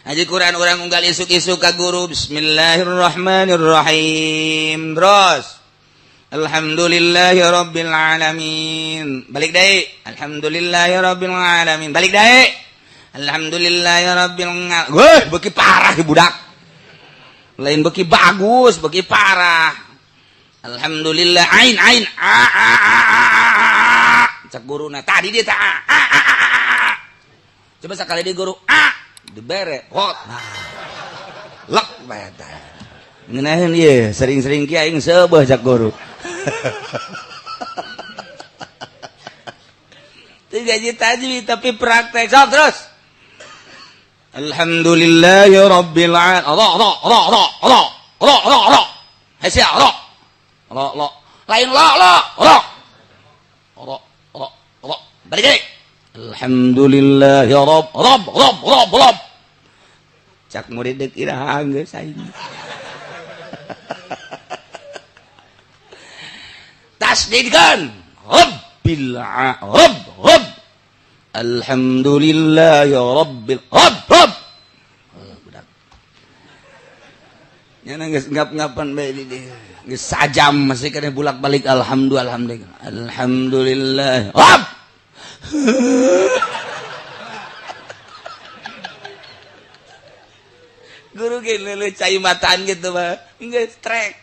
Haji Quran orang unggal isuk-isuk ka guru. Bismillahirrahmanirrahim. Terus. Alhamdulillahirabbil alamin. Balik deui. Alhamdulillahirabbil alamin. Balik deui. Alhamdulillahirabbil alamin. Weh, beuki parah di budak. Lain beuki bagus, beuki parah. Alhamdulillah ain cak guruna tadi dia ta coba sekali di guru dibere hot lek bata ngeunaheun ieu sering-sering ki aing seubeuh cak guru teu gaji tajwid tapi praktek sok terus alhamdulillahirabbil alamin Allah hasia Allah lain Allah balik lagi alhamdulillah ya Rabb cak murid dek irahang geus aing tasdidkan rabbil rabb alhamdulillah ya rabbil rabb budak nya geus ngap-ngapan bae di geus sajam masih kana bulak-balik alhamdulillah rabb guru gini lu cai mataan gitu mah geus trek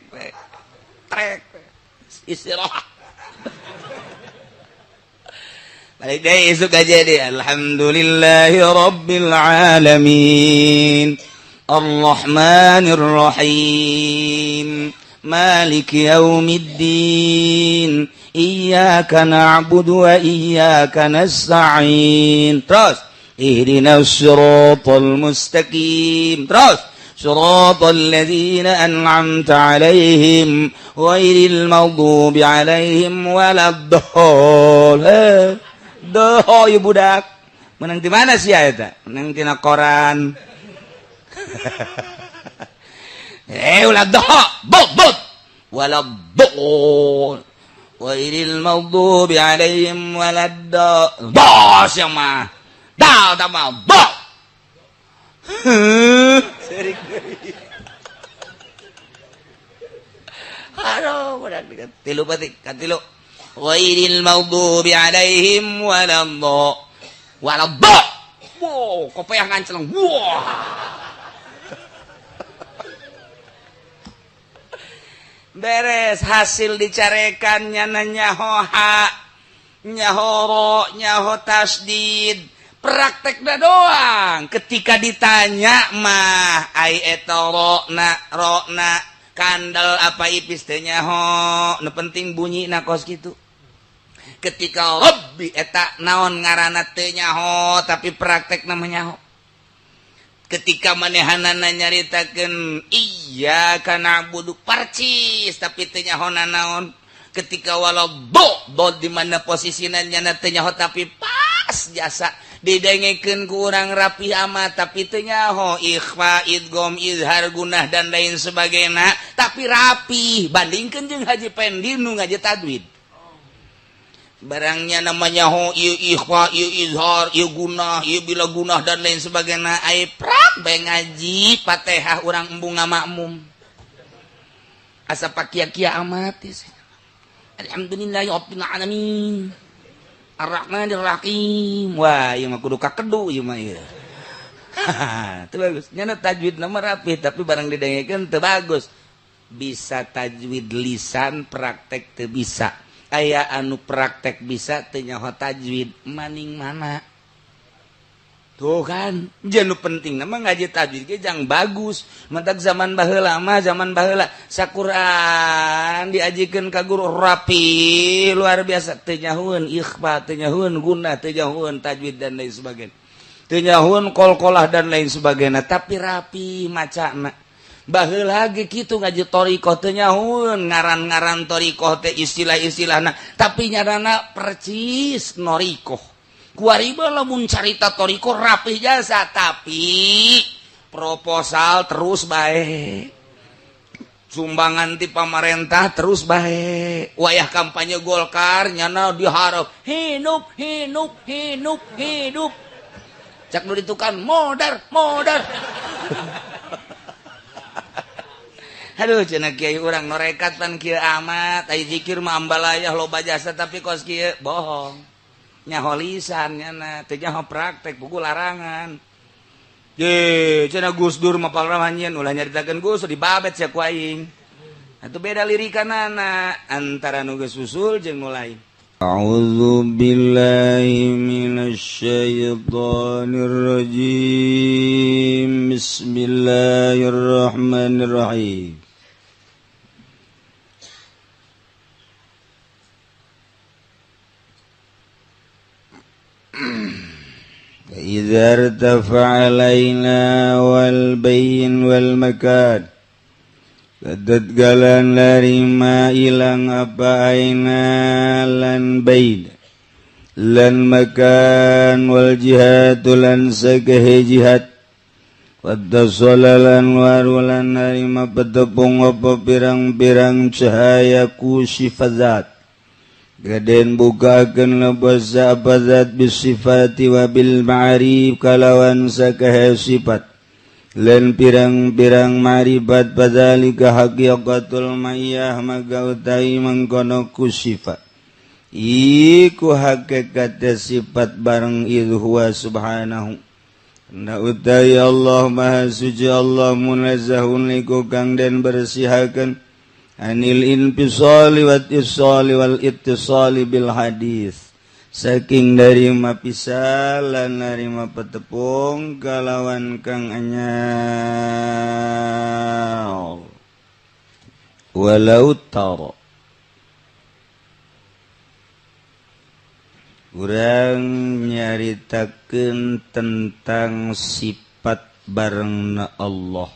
istirahat balik deh isuk aja deh alhamdulillahi rabbil alamin arrahmanir rahim maliki yaumiddin iyyaka na'budu wa iyyaka nasta'in terus ihdinas siratal mustaqim terus siratal ladzina an'amta 'alaihim ghairil maghdubi 'alaihim waladdallin doh ieu budak menang di mana sih eta menang tina koran ulah doh bot waladdallin ghairil maghdubi 'alaihim waladdallin bos yang mah dal tambah bo sering aduh budak tilu batik katilu ghairil maghdubi 'alaihim waladdallin wow kopiah nganceleng wah beres hasil dicarekan nyaho ha nyahoro nyaho tasdid praktek dah doang ketika ditanya mah ai eta rona kandel apa ipis teh nyaho nu penting bunyi na kos kitu ketika rabbi eta naon ngaranna teu nyaho tapi praktek namanya nyaho ketika manehanana nyaritakeun iyyaka na'budu parcis tapi teu nyahona naon ketika walau do di mana posisinya nya teu nyaho tapi pas jasa didengekeun ku urang rapi amat tapi teu nyaho ikhfa idgham izhar gunah dan lain sebagainya tapi rapi bandingkeun jeung Haji Pendi nu ngaji tajwid barangnya namanya ho ieu ikhfa ieu izhar ieu gunah ieu bila gunah dan lain sebagainya ai prak bae ngaji Fatihah urang embung ngamakmum asa pakia-kia amat alhamdulillahi rabbil alamin arrahmanir rahim wah ieu mah kudu kakedu ieu mah ieu teu bagus nya tajwid nama rapi tapi barang didengekeun teu bagus bisa tajwid lisan praktek teu bisa aya anu praktek bisa teu nyaho tajwid maning mana tuh kan jeung nu penting mah ngaji tajwid ge jang bagus mentak zaman baheula mah zaman baheula sakuran diajikeun ka guru rapi luar biasa teu nyahoeun ikhfa teu nyahoeun gunah teu nyahoeun tajwid dan lain sebagainya teu nyahoeun qalqalah dan lain sebagainya tapi rapi macana baheula ge kitu ngaji thariqah teu nyahoeun ngaran-ngaran thariqah teh istilah-istilahna tapi nyarana percis noriqah kuariba lamun carita thariqah rapih jasa tapi proposal terus bae sumbangan ti pamarentah terus bae wayah kampanye Golkar nyana diharap hidup cak nu ditukan modar Aduh cenah kiai urang norekat pan kieu amat ai zikir mah ambalayah loba jasa tapi kos kieu bohong nyaho lisan nyana teu nyaho praktek buku larangan ye cenah Gus Dur mah pangramanyieun ulah nyaritakeun Gus dibabet sia ku aing atuh beda lirikanana antara nu geus usul jeung nu lain. A'udzu billahi minasyaitonir rajim. Bismillahirrahmanirrahim. Idza irtafa'a alaina wal bayn wal makan Kadat galan larima ilang apa aina lan baid lan makan wal jihadu lan sagahe jihad wadda solalan warulan larima petepung apa pirang-pirang cahaya ku sifat gaden bukakeun lebasa apa zat bisifati wabil ma'arif kalawan sagahe sifat lan pirang-pirang maribat padzalika haqiqatul mayyah magautai mangkono ku sifat iku hakikat sifat bareng idh huwa subhanahu na utai Allah maha suci Allah munazzahun liku kang den bersihaken anil infisali wat isali wal ittisali bil hadis saking dari mapisal lan dari mapetepung kalawan kang anyar walau taro urang nyaritakeun tentang sifat barengna Allah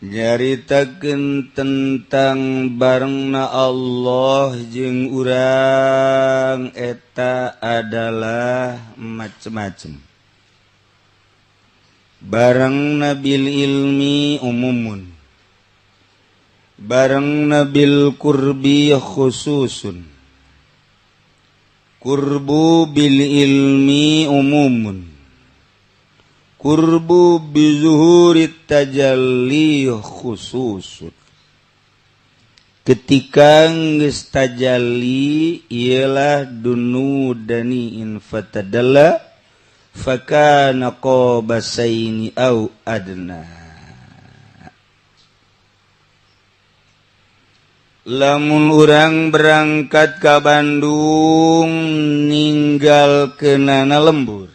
nyaritakeun tentang barengna Allah jeung urang eta adalah macem-macem. Barengna bil ilmi umumun, barengna bil qurbi khususun. Qurbu bil ilmi umumun, qurbu bizuhurit tajalli khususun. Ketika geus tajalli ialah dunudani in fatadalla fakana qabasaini au adna. Lamun urang berangkat ka Bandung ninggalkeunana lembur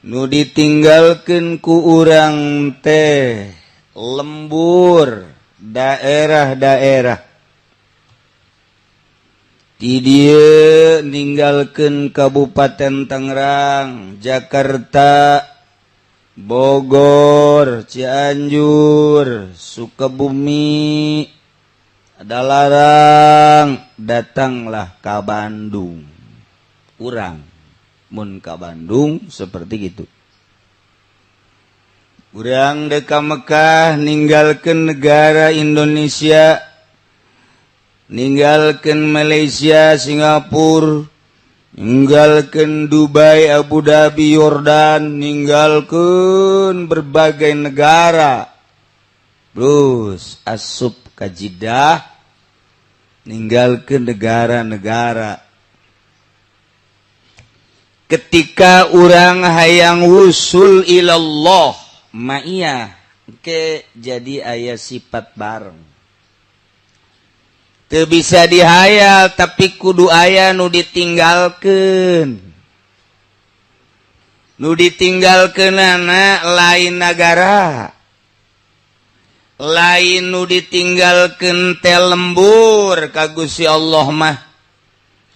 nu ditinggalkeun ku urang teh lembur daerah-daerah di dieu ninggalkeun Kabupaten Tangerang, Jakarta, Bogor, Cianjur, Sukabumi, Dalarang, datanglah ka Bandung. Urang mun ka Bandung seperti gitu. Urang deka Mekah ninggalkeun negara Indonesia, ninggalkeun Malaysia, Singapura, ninggalkeun Dubai, Abu Dhabi, Yordan, ninggalkeun berbagai negara. Terus asup ka Jeddah, ninggalkeun negara-negara. Ketika urang hayang wusul ilallah ma'iyah ke jadi aya sifat bareng. Teu bisa dihayal tapi kudu aya nu ditinggalkeun. Nu ditinggalkeunana lain nagara. Lain nu ditinggalkeun teh lembur ka Gusti Allah mah.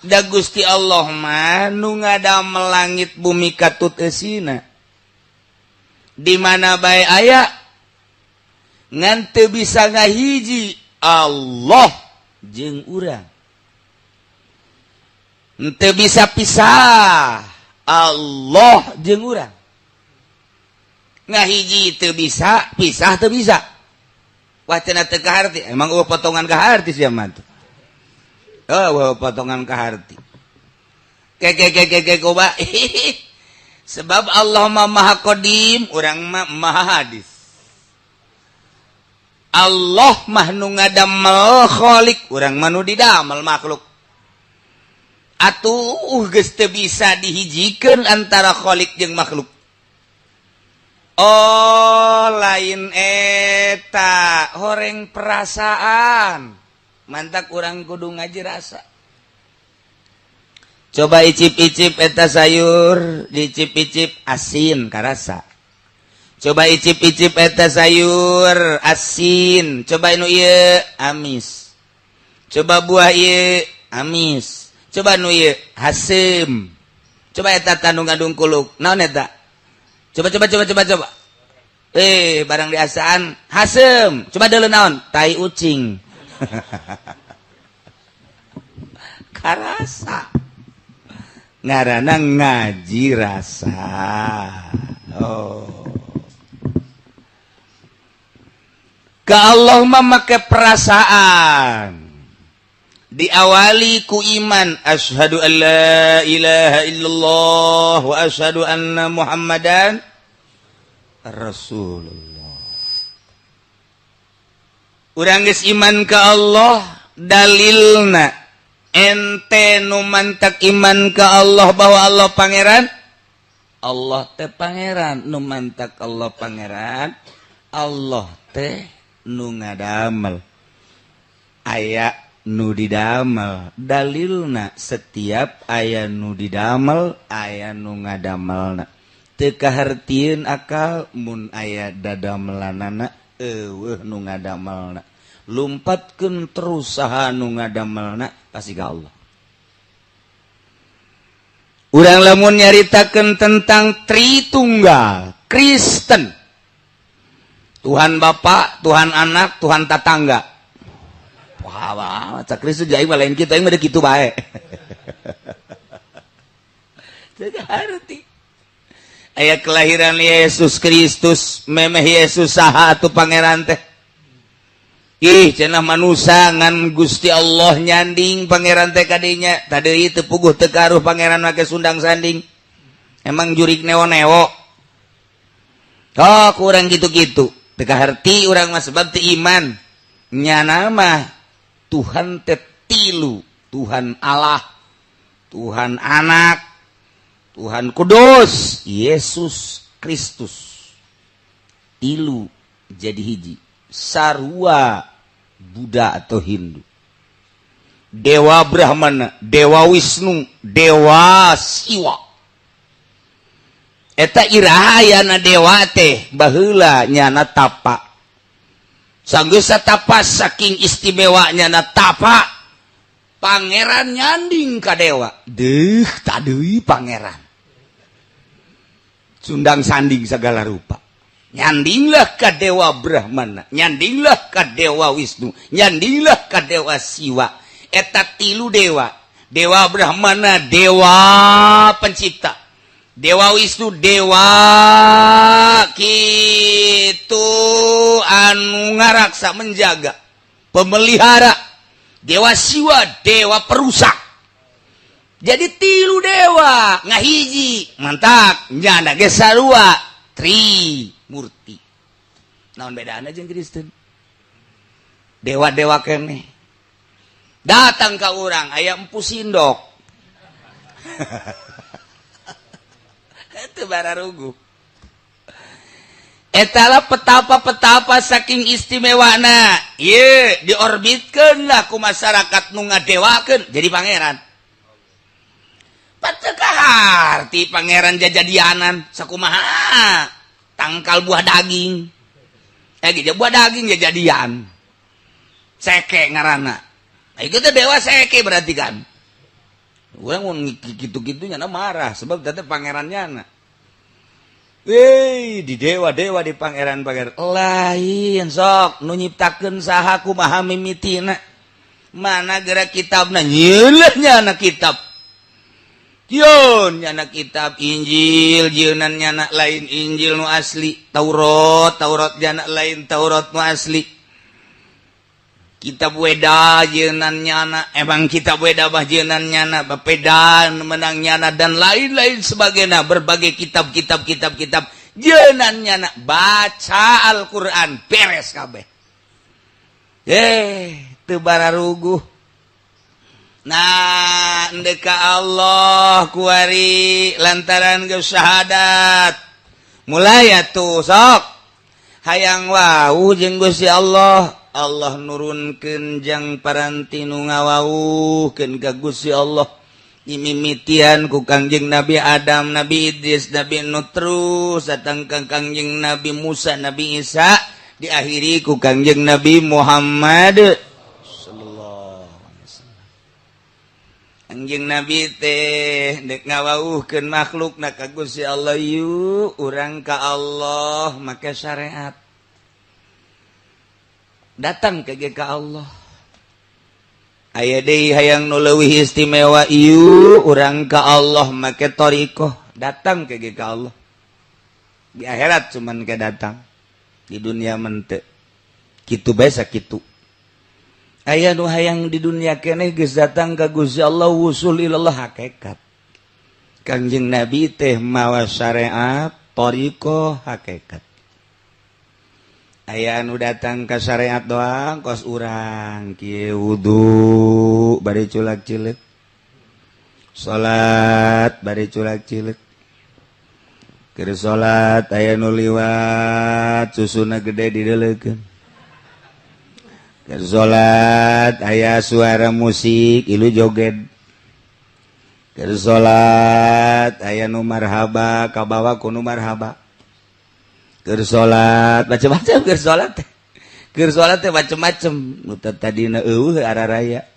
Da Gusti Allah mah nu ngadamel langit bumi katut eusina. Di mana bae aya ngan teu bisa ngahiji Allah jeung urang. Teu bisa pisah Allah jeung urang. Ngahiji teu bisa, pisah teu bisa. Wacana teu kaharti, emang eueuh potongan kaharti sia mah. Oh, potongan kaharti. koba. Sebab Allah maha qadim, urang mah maha hadis. Allah mah nu ngadamel khaliq, urang mah nu didamel makhluk. Atuh geus teu bisa dihijikeun antara khaliq jeung makhluk. Oh, lain eta horeng perasaan. Mantak urang kudu ngaji rasa. Coba icip-icip eta sayur, dicip-icip asin karasa. Coba icip-icip eta sayur asin, coba nu ieu amis. Coba buah ieu amis. Coba nu ieu hasem. Coba eta tanu ngadung kuluk. Naon eta? Coba. Barang diasaan hasem. Coba deuleu naon? Tai ucing. Karasa. Ngaranna ngaji rasa. Oh. Ka Allah mah make perasaan. Diawali ku iman, asyhadu an la ilaha illallah wa asyhadu anna Muhammadan Rasulullah. Urang geus iman ka Allah, dalilna ente nu mantak iman ka Allah bahwa Allah pangeran. Allah teh pangeran, nu mantak Allah pangeran. Allah teh nu ngadamel. Aya nu didamel, dalilna setiap aya nu didamel, aya nu ngadamelna. Teu kahartieun akal mun aya dadamelanana eueuh nu ngadamelna. Lumpatkeun terus saha nu ngadamelna pasti ka Allah. Urang lamun nyaritakeun tentang Tritunggal Kristen, Tuhan Bapa, Tuhan Anak, Tuhan Tatangga. Wah, cak Kristus jadi lain kita yang ada gitu baik. Jadi arti. Ayat kelahiran Yesus Kristus, memeh Yesus saha atuh pangeran teh. Ih, cenah manusia ngan Gusti Allah nyanding pangeran teh kadinya. Tadi teu puguh teu karuh pangeran make sundang sanding. Emang jurik newo-newo. Oh, kurang gitu-gitu. Teu kaharti urang mah sebab teu iman. Nyana mah Tuhan tetilu, Tuhan Allah, Tuhan Anak, Tuhan Kudus, Yesus Kristus. Tilu jadi hiji. Sarua Buddha atau Hindu. Dewa Brahmana, Dewa Wisnu, Dewa Siwa. Eta irahayana dewa teh baheula nyana tapa. Sanggeus satapa saking istimewanya na tapa pangeran nyanding ka dewa. Deuh tadeui pangeran. Sundang sanding segala rupa. Nyandinglah ka dewa Brahmana, nyandinglah ka dewa Wisnu, nyandinglah ka dewa Siwa. Eta tilu dewa. Dewa Brahmana dewa pencipta. Dewa Wisnu dewa kitu anu ngaraksa menjaga pemelihara. Dewa Siwa dewa perusak. Jadi tilu dewa ngahiji mantap nyana ge sarua Trimurti. Naon bedana jeung Kristen? Dewa-dewa keneh datang ka urang aya empu sindok. Itu bararugu. Etalah petapa-petapa saking istimewana. Ieu diorbitkeun lah ku masyarakat nu ngadewakeun jadi pangeran. Pateuh arti pangeran jajadianan sakumaha? Tangkal buah daging. Buah daging jajadian. Seke ngaranna. Nah, itu teh dewa seke berarti kan. Urang mun gitu-gitunya marah sebab teh pangerannya. Di dewa-dewa di pangeran-pangeran lain sok nu nyiptakeun saha kumaha mimitina. Mana gerak kitabna nyeuleun nyana kitab. Yeun nyana kitab Injil, jeunan nyana lain Injil nu asli, Taurat nyana lain Taurat nu asli. kita beda jeunannya emang kita beda bah jeunannya bepedan menangnya dan lain-lain sebagainya berbagai kitab jeunannya baca Al-Quran beres kabeh teu bararuguh nah ndeka Allah kuari lantaran geus syahadat mulai atuh sok hayang wau jeung Gusti Allah nurunkeun jang paranti nu ngawauhkeun ka Gusti Allah dimimitian ku Kangjeng Nabi Adam, Nabi Idris, Nabi Nuh terus datang ka Kangjeng Nabi Musa, Nabi Isa diakhiri ku Kangjeng Nabi Muhammad sallallahu alaihi wasallam. Kangjeng Nabi teh dek ngawauhkeun makhlukna ka Gusti Allah yu urang ka Allah make syariat datang ke Allah aya deui hayang nu leuwih istimewa ieu urang ka Allah make thariqah datang ke Allah di akhirat cuman ke datang di dunia mente kitu bae sakitu aya nu hayang di dunia keneh geus datang ka Gusti Allah wusul ilallah hakikat Kangjeng Nabi teh mawa syariat thariqah hakikat aya anu datang ke syariat doang kos urang kieu wudu bari culak cileuk salat bari culak cileuk keur salat aya nu liwat susuna gede dideuleukeun keur salat aya suara musik ilu joget keur salat aya nu marhaba kabawa ku nu marhaba keur salat macam-macam keur salat teh macam-macam nu tadina eueuh araraya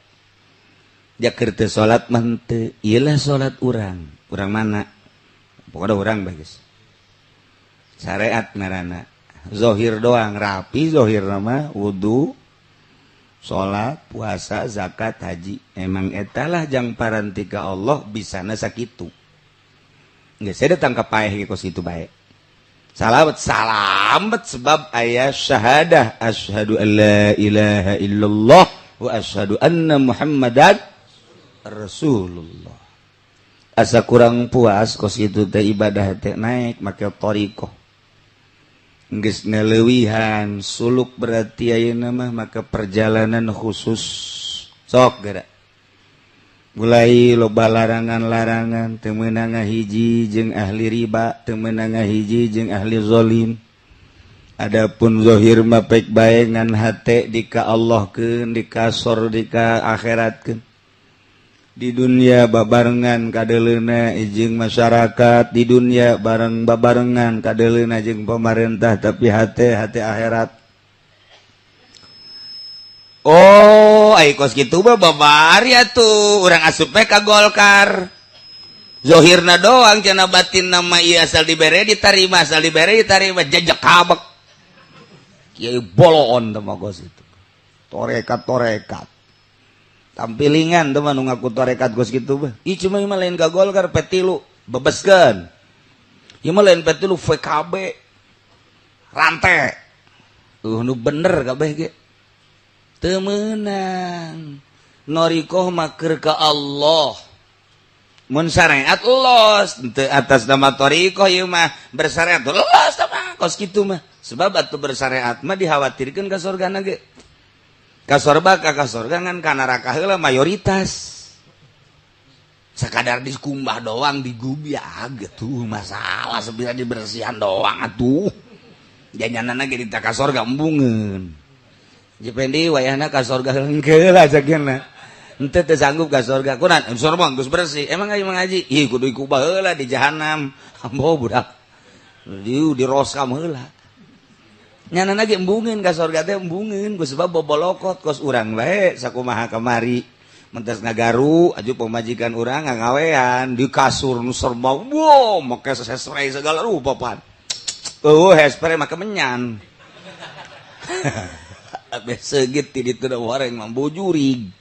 jak keur teu salat mah teu ieu lah salat urang mana pokoknya urang bae geus syariat ngaranna zahir doang rapi zahir mah wudu salat puasa zakat haji emang eta lah jang paranti ka Allah bisana sakitu geus saya datang ka paeh kos kitu bae salamet sebab ayat syahadah asyhadu an la ilaha illallah wa asyhadu anna muhammadan rasulullah asa kurang puas kos itu teh ibadah teh naik make thariqah geus neleuwihan suluk berarti ayeuna mah maka perjalanan khusus sok geura mulai loba larangan-larangan teu meunang ngahiji jeung ahli riba teu meunang ngahiji jeung ahli zalim adapun zahir mah pek bae ngan hate dika Allahkeun dikasor dika akhiratkeun di dunia babarengan kadeleuna jeung masyarakat di dunia bareng babarengan kadeleuna jeung pemerintah tapi hate akhirat. Oh, ai kos kitu mah babari atuh urang asup ka Golkar. Zahirna doang cenah batin nama ieu asal dibere ditarima jajak kabek. Kieu boloon teh mah kos itu. Torekat. Tampilingan teh mah nu ngaku torekat kos kitu mah. Ieu cuma mah lain ka Golkar petilu bebeskeun. Ieu mah lain petilu VKB. Rante. Nu bener kabeh ge. Temenang norikoh maker ke Allah mun syariat los teu atas nama torikoh ieu mah bersyariat los mah kos kitu mah sebab atuh bersyariat mah dikhawatirkeun ka surgana ge ka sorga ngan ka neraka heula mayoritas sakadar dikumbah doang digubiag tuh masalah sabila dibersihan doang atuh janjanana ge di ka sorga embungeun Jependi wayahna ka sorga heungkeul ajakeuna. Henteu teu sanggup ka sorga. Kunaon sorga geus bersih. Emang aing ngaji? Ih kudu ikubah heula di jahanam. Ambo budak. Diu di roskam heula. Nyanana ge embungeun ka sorga teh embungeun ku sebab bobolokot kos urang bae sakumaha kamari. Mentas ngagaru aju pemajikan urang ngagawean di kasur nu serba wow make spray segala rupa pan. Hairspray make menyan. Segit ti ditu da wareng mambu jurig.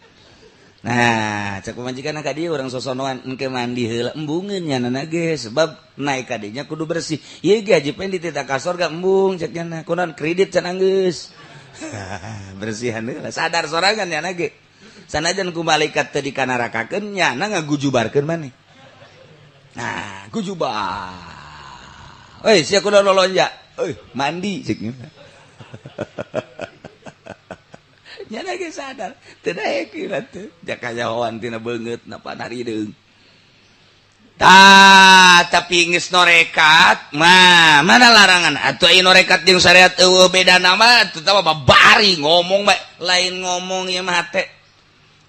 Nah, cek pemajikan ka dieu urang sosonoan engke mandi heula embungeun nyanana ge sebab naik ka dinya kudu bersih. Ieu ge haji pendi teh ka sorga embung cek nya kunaon kredit can anggeus. bersihan heula sadar sorangan nya ge sanajan ku malaikat teu dikanarakakeun nya ngagujubarkeun maneh nah gujubar sia kudu lolonja mandi cik nya ge sadar teu daek teh jakajahoan tina beungeut na panarideung tapi geus norekat mana larangan atuh ieu norekat jeung syariat eueuh beda nama atuh tah babari ngomong bae lain ngomong ieu mah teh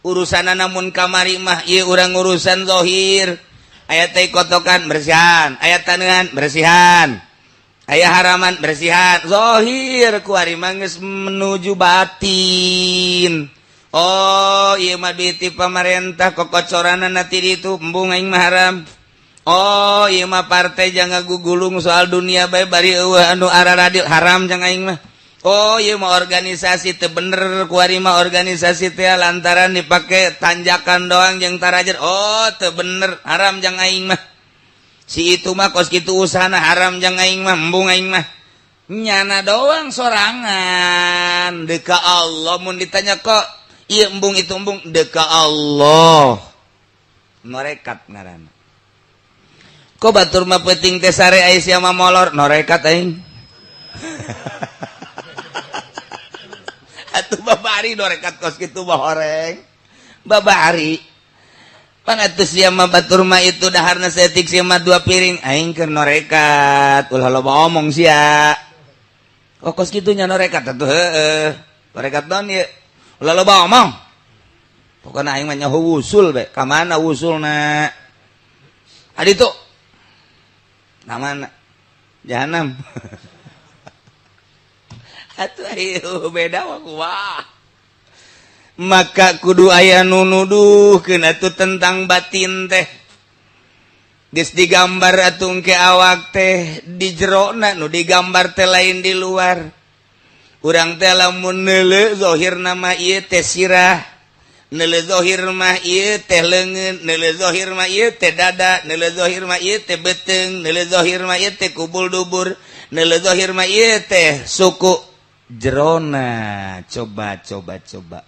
urusanna namun kamari mah ieu urang urusan zahir aya teh kotokan bersihan aya taneuhan bersihan aya haraman bersihan zahir ku ari mah geus menuju batin oh ieu mah duit ti pamarentah kokocoranna ti ditu embung aing mah haram oh ieu mah partai jangan gugulung soal dunia bae bari eueuh anu araradil haram jangan aing mah oh ieu mah organisasi teu bener ku ari mah organisasi teh lantaran dipake tanjakan doang jeung tarajer oh teu bener haram jangan aing mah si itu mah kos kitu usahana haram jangan aing mah embung aing mah nyana doang sorangan deuk ka Allah mun ditanya kok ieu embung itu embung deuk ka Allah norekat ngaranna kok batur mah peuting teh sare aya sia mah molor norekat aing atuh babari norekat kos kitu mah horeng babari pan atuh sia mah batur mah itu daharna setik sia mah 2 piring aing keur norekat ulah loba omong sia oh kos kitu nya norekat atuh heueuh norekat naon ieu ulah loba omong pokona aing mah nyaho wusul bae ka mana wusulna adi tuh namana jahanam atuh ayo beda wah maka kudu aya nu nuduhkeun atuh tentang batin teh geus digambar atuh engke awak teh di jerona nu digambar teh lain di luar urang teh lamun neuleuh zahirna mah ieu teh sirah neuleuh zahir mah ieu teh leungeun neuleuh zahir mah ieu teh dada neuleuh zahir mah ieu teh beuteung neuleuh zahir mah ieu teh kubul dubur neuleuh zahir mah ieu teh suku jerona coba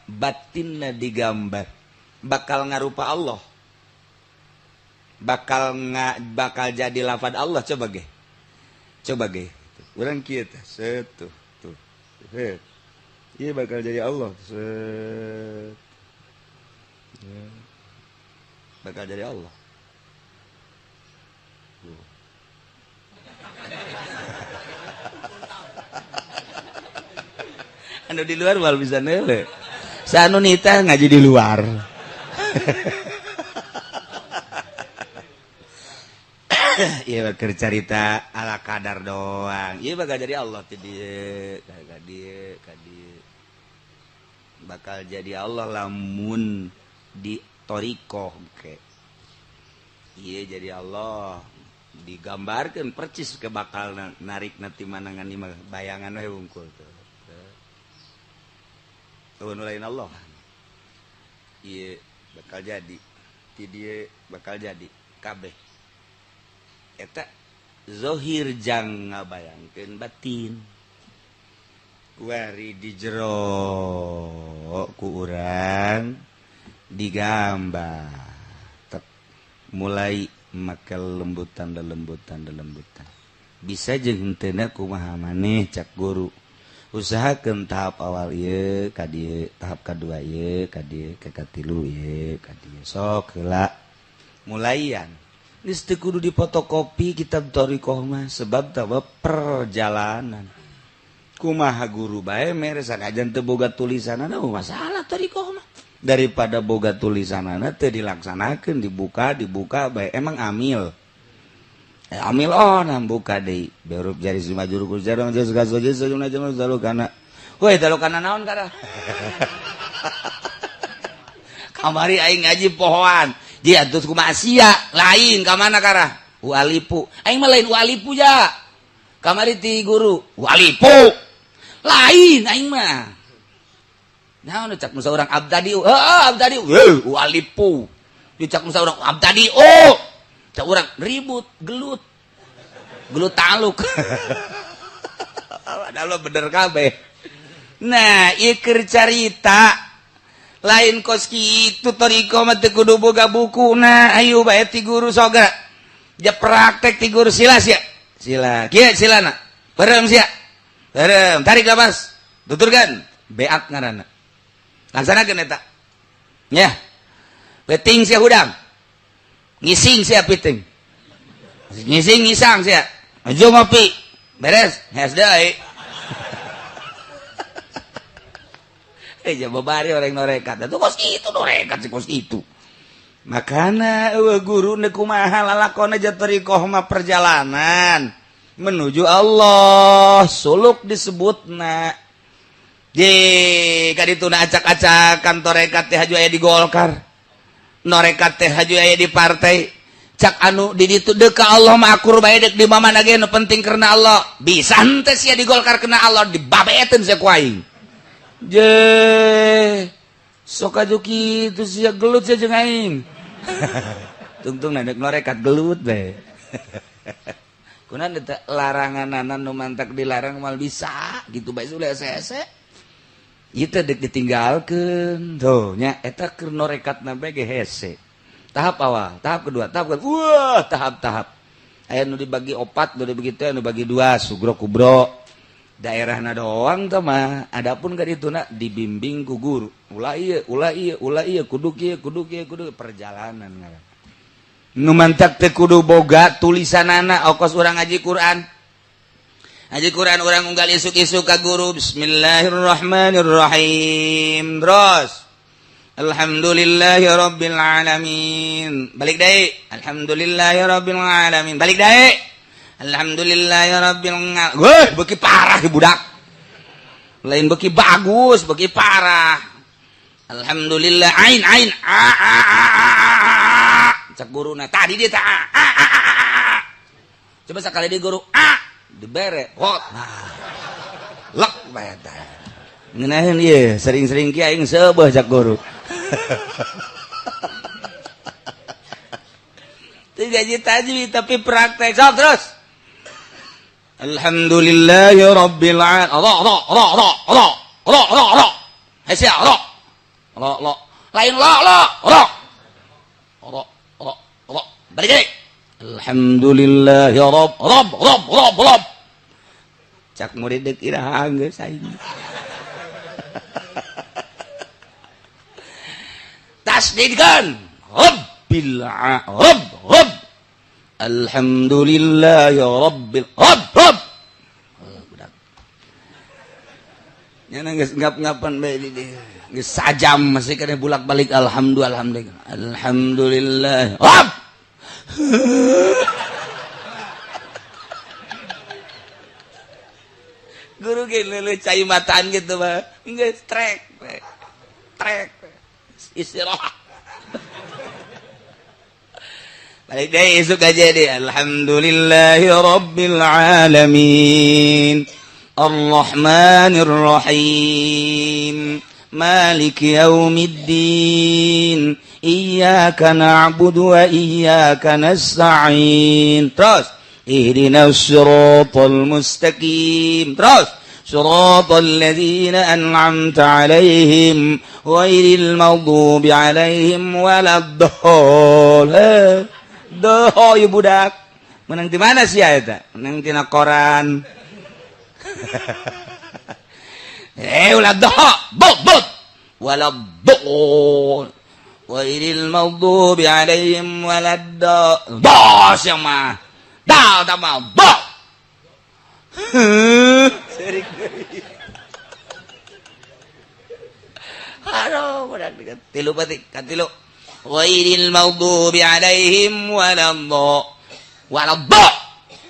batinna digambar bakal ngarupa Allah bakal jadi lafaz Allah coba ge urang kieu teh tuh ieu bakal jadi Allah bakal jadi Allah anu di luar wal bisa neule sanu nita ngaji di luar ieu bakal cerita ala kadar doang ieu bakal jadi Allah teh dieu ka dieu bakal jadi Allah lamun di torikoh ke iya jadi Allah digambarkan percis ke bakal narik nanti manangan lima bayangan we wungkul tuh lain Allah iya bakal jadi ti dia bakal jadi kabeh eta zohir jang ngabayangkeun batin wari di jero ku urang digambar mulai make lembutan bisa jeung henteu kumaha maneh cak guru usahakeun tahap awal ieu ka dieu tahap kadua ieu ka dieu ka katilu ieu ka dieu sok heula mulaian geus teu kudu dipotokopi kitab thariqah mah sebab teh perjalanan kumaha guru bae mere sanajan teu boga tulisanana masalah thariqah mah daripada boga tulisanana teu dilaksanakeun dibuka bae emang amil amil nah buka deui berup jari sumajur ku jarang jeung gasoje sajuna jeung dalu kana woi dalu kana naon kara kamari aing ngaji pohoan ji atuh kumaha sia lain ka mana kara walipu aing mah lain walipu ja kamari ti guru walipu lain aing mah nah cak musa orang abdadi abdadi walipu dicak musa orang abdadi cak orang ribut gelut taluk padahal bener kabeh Nah ikir carita lain koski itu toriko mah teu kudu boga buku. Nah ayo bae ti guru soga ja praktek ti guru sila sia sila kieu silana bareng sia bareng tarik lapas tuturkan beat ngaranna laksanakeun eta nya peting sia hudang ngising sia piting ngising ngisang sia ajo ngopi beres hes deui babari orang norekat itu kos itu norekat si kos itu makana guru nekumaha lalakona jatorikoh mah perjalanan menuju Allah suluk disebutna je kadituna acak-acakan torekat teh haju aya di Golkar norekat teh haju aya di partai cak anu di ditu deka Allah mah akur bae dek di mamana ge nu penting karena Allah bisa henteu sia di Golkar kena Allah dibabeeteun sia ku aing je sok aju kitu sia gelut sia jeung aing tungtung na norekat gelut bae kunaon eta laranganana nu mantak dilarang mal bisa gitu bae sule ese-ese ieu teh deuk ditinggalkeun tuh nya eta keur norekatna bae ge hese tahap awal tahap kedua tahap wah tahap-tahap aya nu dibagi 4 nu dibagi teh nu bagi 2 sugro kubro daerahna doang teh mah adapun ka dituna dibimbing ku guru ulah ieu kudu kieu kudu perjalanan ngaran nu mantak teh kudu boga tulisanana ongkos urang ngaji Quran urang unggal isuk-isuk ka guru bismillahirrahmanirrahim terus alhamdulillahirabbil alamin balik deui alhamdulillahirabbil alamin balik deui alhamdulillahirabbil alamin weh beuki parah budak lain beuki bagus beuki parah alhamdulillah ain cak guruna tadi dia ta coba sakali di guru dibere hot lek bae ta ngeunaheun ieu sering-sering ki aing seubeuh cak guru teu gaji tajwid tapi praktek sok terus alhamdulillahirabbil alamin Allah hese Allah lain Allah balik deui alhamdulillah ya rabb cak murid deuk iraha geus aing tasdidkan rabbil rabb alhamdulillah ya rabbil rabb budak nya geus ngap-ngapan bae di geus sajam masih kana bulak-balik alhamdulillah rabb guru ge leuleut cai mataan gitu mah geus trek istirahat balik deui isuk aja deh alhamdulillahi rabbil alamin arrahmanir rahim maliki yaumiddin iyyaka na'budu wa iyyaka nasta'in terus ihdinas siratal mustaqim terus siratal ladzina an'amta 'alaihim ghairil maghdubi 'alaihim waladdallin doh ieu budak menang di mana sih eta menang tina koran ulah doh bot waladdallin ghairil maghdubi 'alaihim waladdallin bos yang mah dah tambah bot serik aduh budak tilu batik katilu ghairil maghdubi 'alaihim waladdallin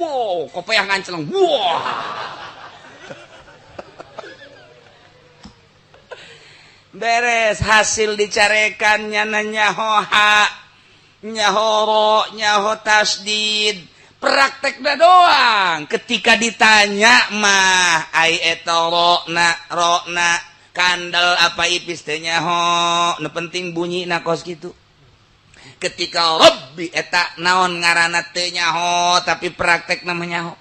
wow kopiah nganceleng wah beres hasil dicarekan nyana nyahoha nyahoro nyaho tasdid praktekna doang ketika ditanya mah ai eta rona kandel apa ipis teh nyaho nu penting bunyina kos kitu ketika rabbi eta naon ngaranna teu nyaho tapi praktekna mah nyaho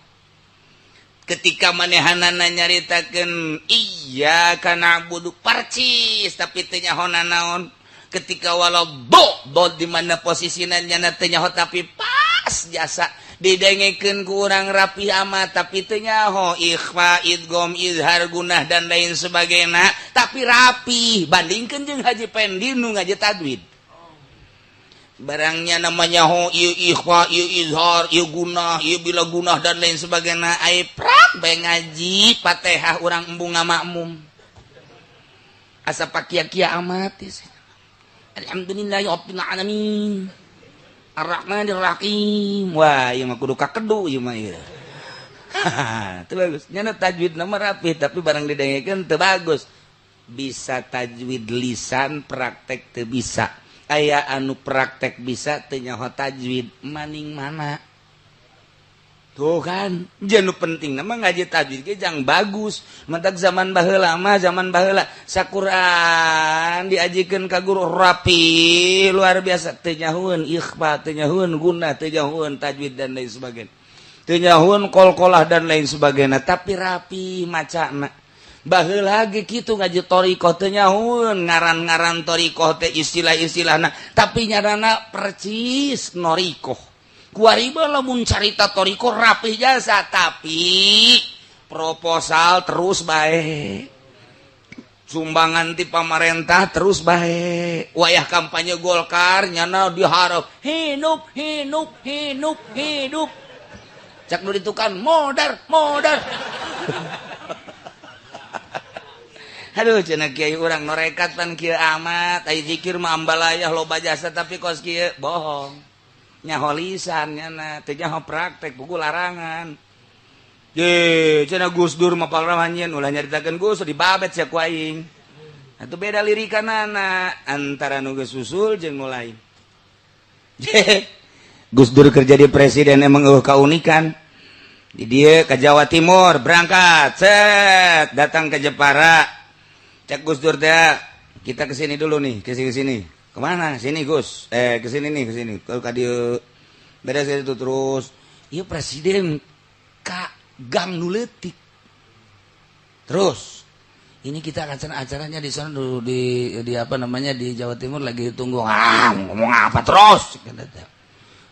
ketika manehanana nyaritakeun iya karena budu parcis tapi tenyahonan naon ketika walau do di mana posisinanya tenyaho tapi pas jasa didengekeun kurang rapi amat tapi tenyaho ikhfa idgham izhar gunah dan lain sebagainya tapi rapi bandingkeun jeung Haji Pendi nu ngaji tajwid barangnya namanya ho ieu ikhfa ieu izhar ieu gunah ieu bila gunah dan lain sebagainya ai prak bae ngaji Fatihah urang embung ngamakmum asa pakia-kia amat alhamdulillahi rabbil alamin arrahmanir rahim wah ieu mah kudu kakedu ieu mah ieu teu bagus nya tajwid nama rapi tapi barang didengekeun teu bagus bisa tajwid lisan praktek teu bisa aya anu praktek bisa teu nyaho tajwid maning mana tuh kan janu penting nama ngaji tajwid ge jang bagus mentak zaman baheula mah zaman baheula sakuran diajikeun ka guru rapi luar biasa teu nyahoeun ikhfa teu nyahoeun gunah teu nyahoeun tajwid dan lain sebagainya teu nyahoeun qalqalah dan lain sebagainya tapi rapi macana baheula ge kitu ngaji thariqah teu nyahoeun ngaran-ngaran thariqah teh istilah-istilahna tapi nyarana percis noriqah kuariba lamun carita thariqah rapih jasa tapi proposal terus bae sumbangan ti pamarentah terus bae wayah kampanye Golkar nyana diharap hidup cak nu ditukan modar aduh cenah kiai urang norekat pan kieu amat ai zikir mah ambalayah loba jasa tapi kos kieu bohong nyaho lisan nyana teu nyaho praktek buku larangan ye cenah Gus Dur mah pangramanyieun ulah nyaritakeun Gus dibabet sia ku aing atuh beda lirikanana antara nu geus usul jeung nu lain Gus Dur kerja di presiden emang kaunikan di dieu ka Jawa Timur berangkat set datang ke Jepara cek Gus Dur teh kita kesini dulu nih kesini kemana sini Gus kesini nih kesini kalau ka dieu beres itu terus ieu presiden ka gang nu leutik terus ini kita akan acaranya di sana dulu di apa namanya di Jawa Timur lagi tunggu ngomong apa terus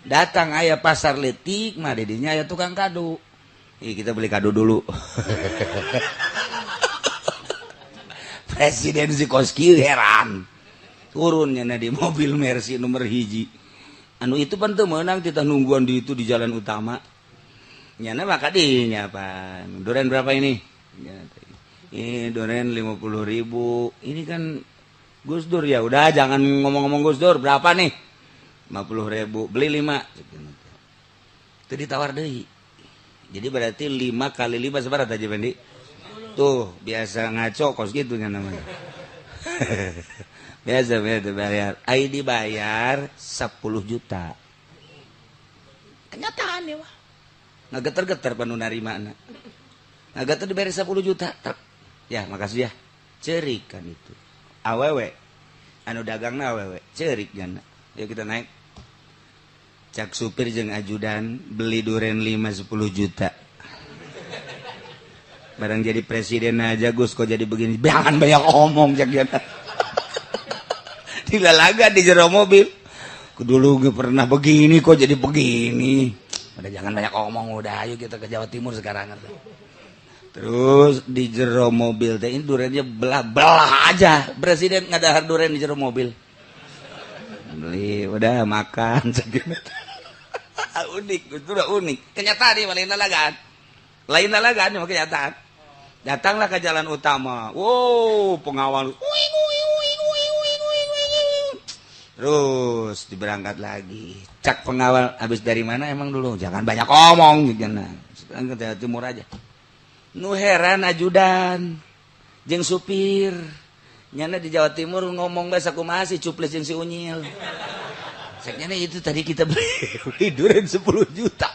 datang aya pasar leutik mah didinya aya tukang kado kita beli kado dulu presiden si koski heran turunnya di mobil Mercy nomor hiji anu itu pan teu meunang kita nungguan di itu di jalan utama nyana maka dinya pan duren berapa ini ini duren 50.000 ini kan Gus Dur ya udah jangan ngomong-ngomong Gus Dur berapa nih 50.000 beli 5 itu ditawar deui jadi berarti 5 kali 5 seberapa aja Bendi tuh biasa ngaco kos gitu kan namanya biasa bayar ID bayar 10 juta kenyataan ya wah ngageter-geter panu narima anak ngageter dibayar 10 juta ya makasih ya cerik kan itu awewe anu dagangna awewe cerik jana yuk kita naik cak supir jeung ajudan beli duren 5 10 juta barang jadi presiden aja Gus kok jadi begini jangan banyak omong cak jana dilalaga di jero mobil dulu pernah begini kok jadi begini udah jangan banyak omong udah ayo kita ke Jawa Timur sekarang terus di jero mobil teh ini durennya belah aja presiden ngadahar duren di jero mobil beli udah makan unik itu udah unik kenyataan nih lain lalagaan cuma kenyataan datanglah ke jalan utama wow pengawal terus diberangkat lagi cak pengawal habis dari mana emang dulu jangan banyak omong jangan sekarang ke Jawa Timur aja nu heran ajudan jeung supir nyana di Jawa Timur ngomong bahasa kumaha si cuplis jeung si unyil seknyana itu tadi kita beli duren 10 juta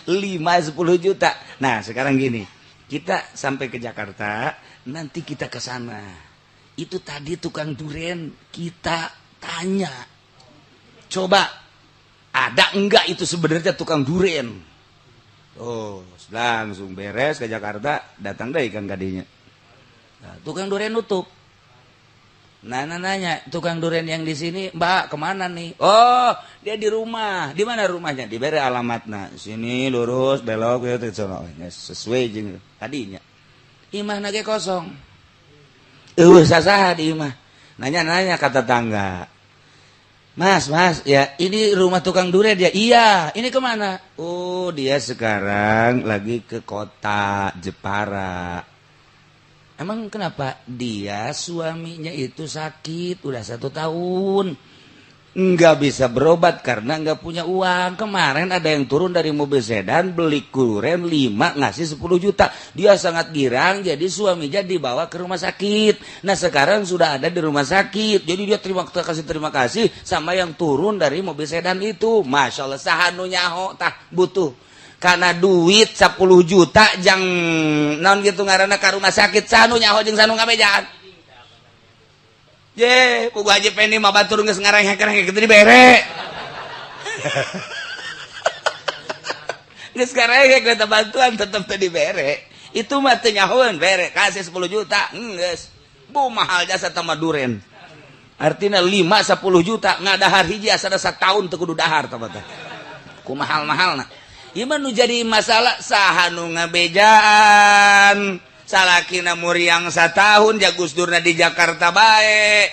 5 10 juta nah sekarang gini kita sampai ke Jakarta nanti kita ke sana itu tadi tukang duren kita tanya coba ada enggak itu sebenarnya tukang duren oh langsung beres ke Jakarta datang deh ikan kadinya Nah, tukang durian nutup. Nanya, tukang durian yang di sini, Mbak, kemana nih? Oh, dia di rumah. Di mana rumahnya? Diberi alamatnya. Sini lurus, belok, sesuai jeung tadinya. Imah nage kosong. Sasaha di imah. Nanya kata tangga. Mas, ya ini rumah tukang durian dia. Iya, ini kemana? Oh, dia sekarang lagi ke kota Jepara. Emang kenapa? Dia suaminya itu sakit udah 1 tahun, nggak bisa berobat karena nggak punya uang. Kemarin ada yang turun dari mobil sedan beli durian 5 ngasih 10 juta. Dia sangat girang, jadi suaminya dibawa ke rumah sakit. Nah sekarang sudah ada di rumah sakit, jadi dia terima kasih sama yang turun dari mobil sedan itu. Masya Allah, sahanu nyaho tah butuh karena duit 10 juta jang naon gitu ngaranna ka rumah sakit sanu nyaho jeung sanu ngabejaan. Ye, pugu Haji Pendi mah batur geus ngareng-ngareng kitu dibere. Geus ngareng kita bantuan tetep teu dibere. Itu mah teu nyahoeun bere, kasih 10 juta, geus. Bu mahal jasa tama duren. Artina 5-10 juta ngadahar hiji asana sataun teu kudu dahar tah teh. Ku mahal-mahalna. Ieu mah nu jadi masalah saha nu ngabejaan. Salakina muriang 1 tahun jagus durna di Jakarta bae.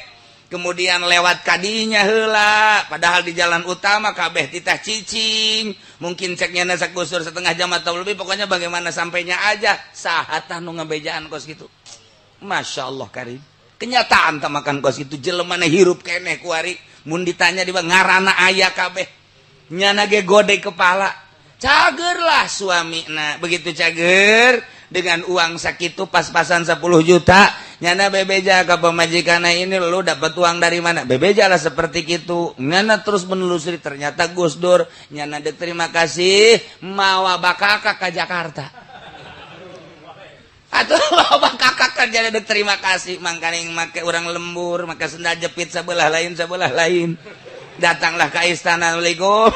Kemudian lewat kadinya heula, padahal di jalan utama kabeh titah cicing. Mungkin ceknya nasa kusur setengah jam atau lebih, pokoknya bagaimana sampainya aja. Saha tah nu ngabejaan kos gitu. Masya Allah karim. Kenyataan tah makan kos itu jelemana hirup keneh kuari. Mun ditanya di ngarana aya kabeh. Nyana ge gode kepala. Cager lah suami. Nah begitu cager dengan uang sakitu pas-pasan 10 juta nyana bebeja ke pemajikana ini lu dapat uang dari mana? Bebeja lah seperti itu. Nyana terus menelusuri ternyata Gus Dur nyana dek terima kasih mawa bakakak ke Jakarta. Atau mawa bakakak kerja dek terima kasih mangkaning make orang lembur maka sendal jepit sebelah lain. Datanglah ke istana Lego.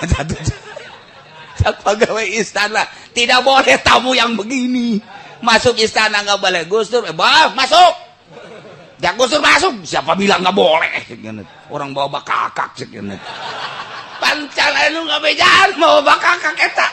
Pegawai istana tidak boleh tamu yang begini masuk istana, nggak boleh. Gus Dur masuk ya, Gus Dur masuk, siapa bilang nggak boleh? Orang bawa bakakak pancal lu nggak bejaan mau bakakak eta.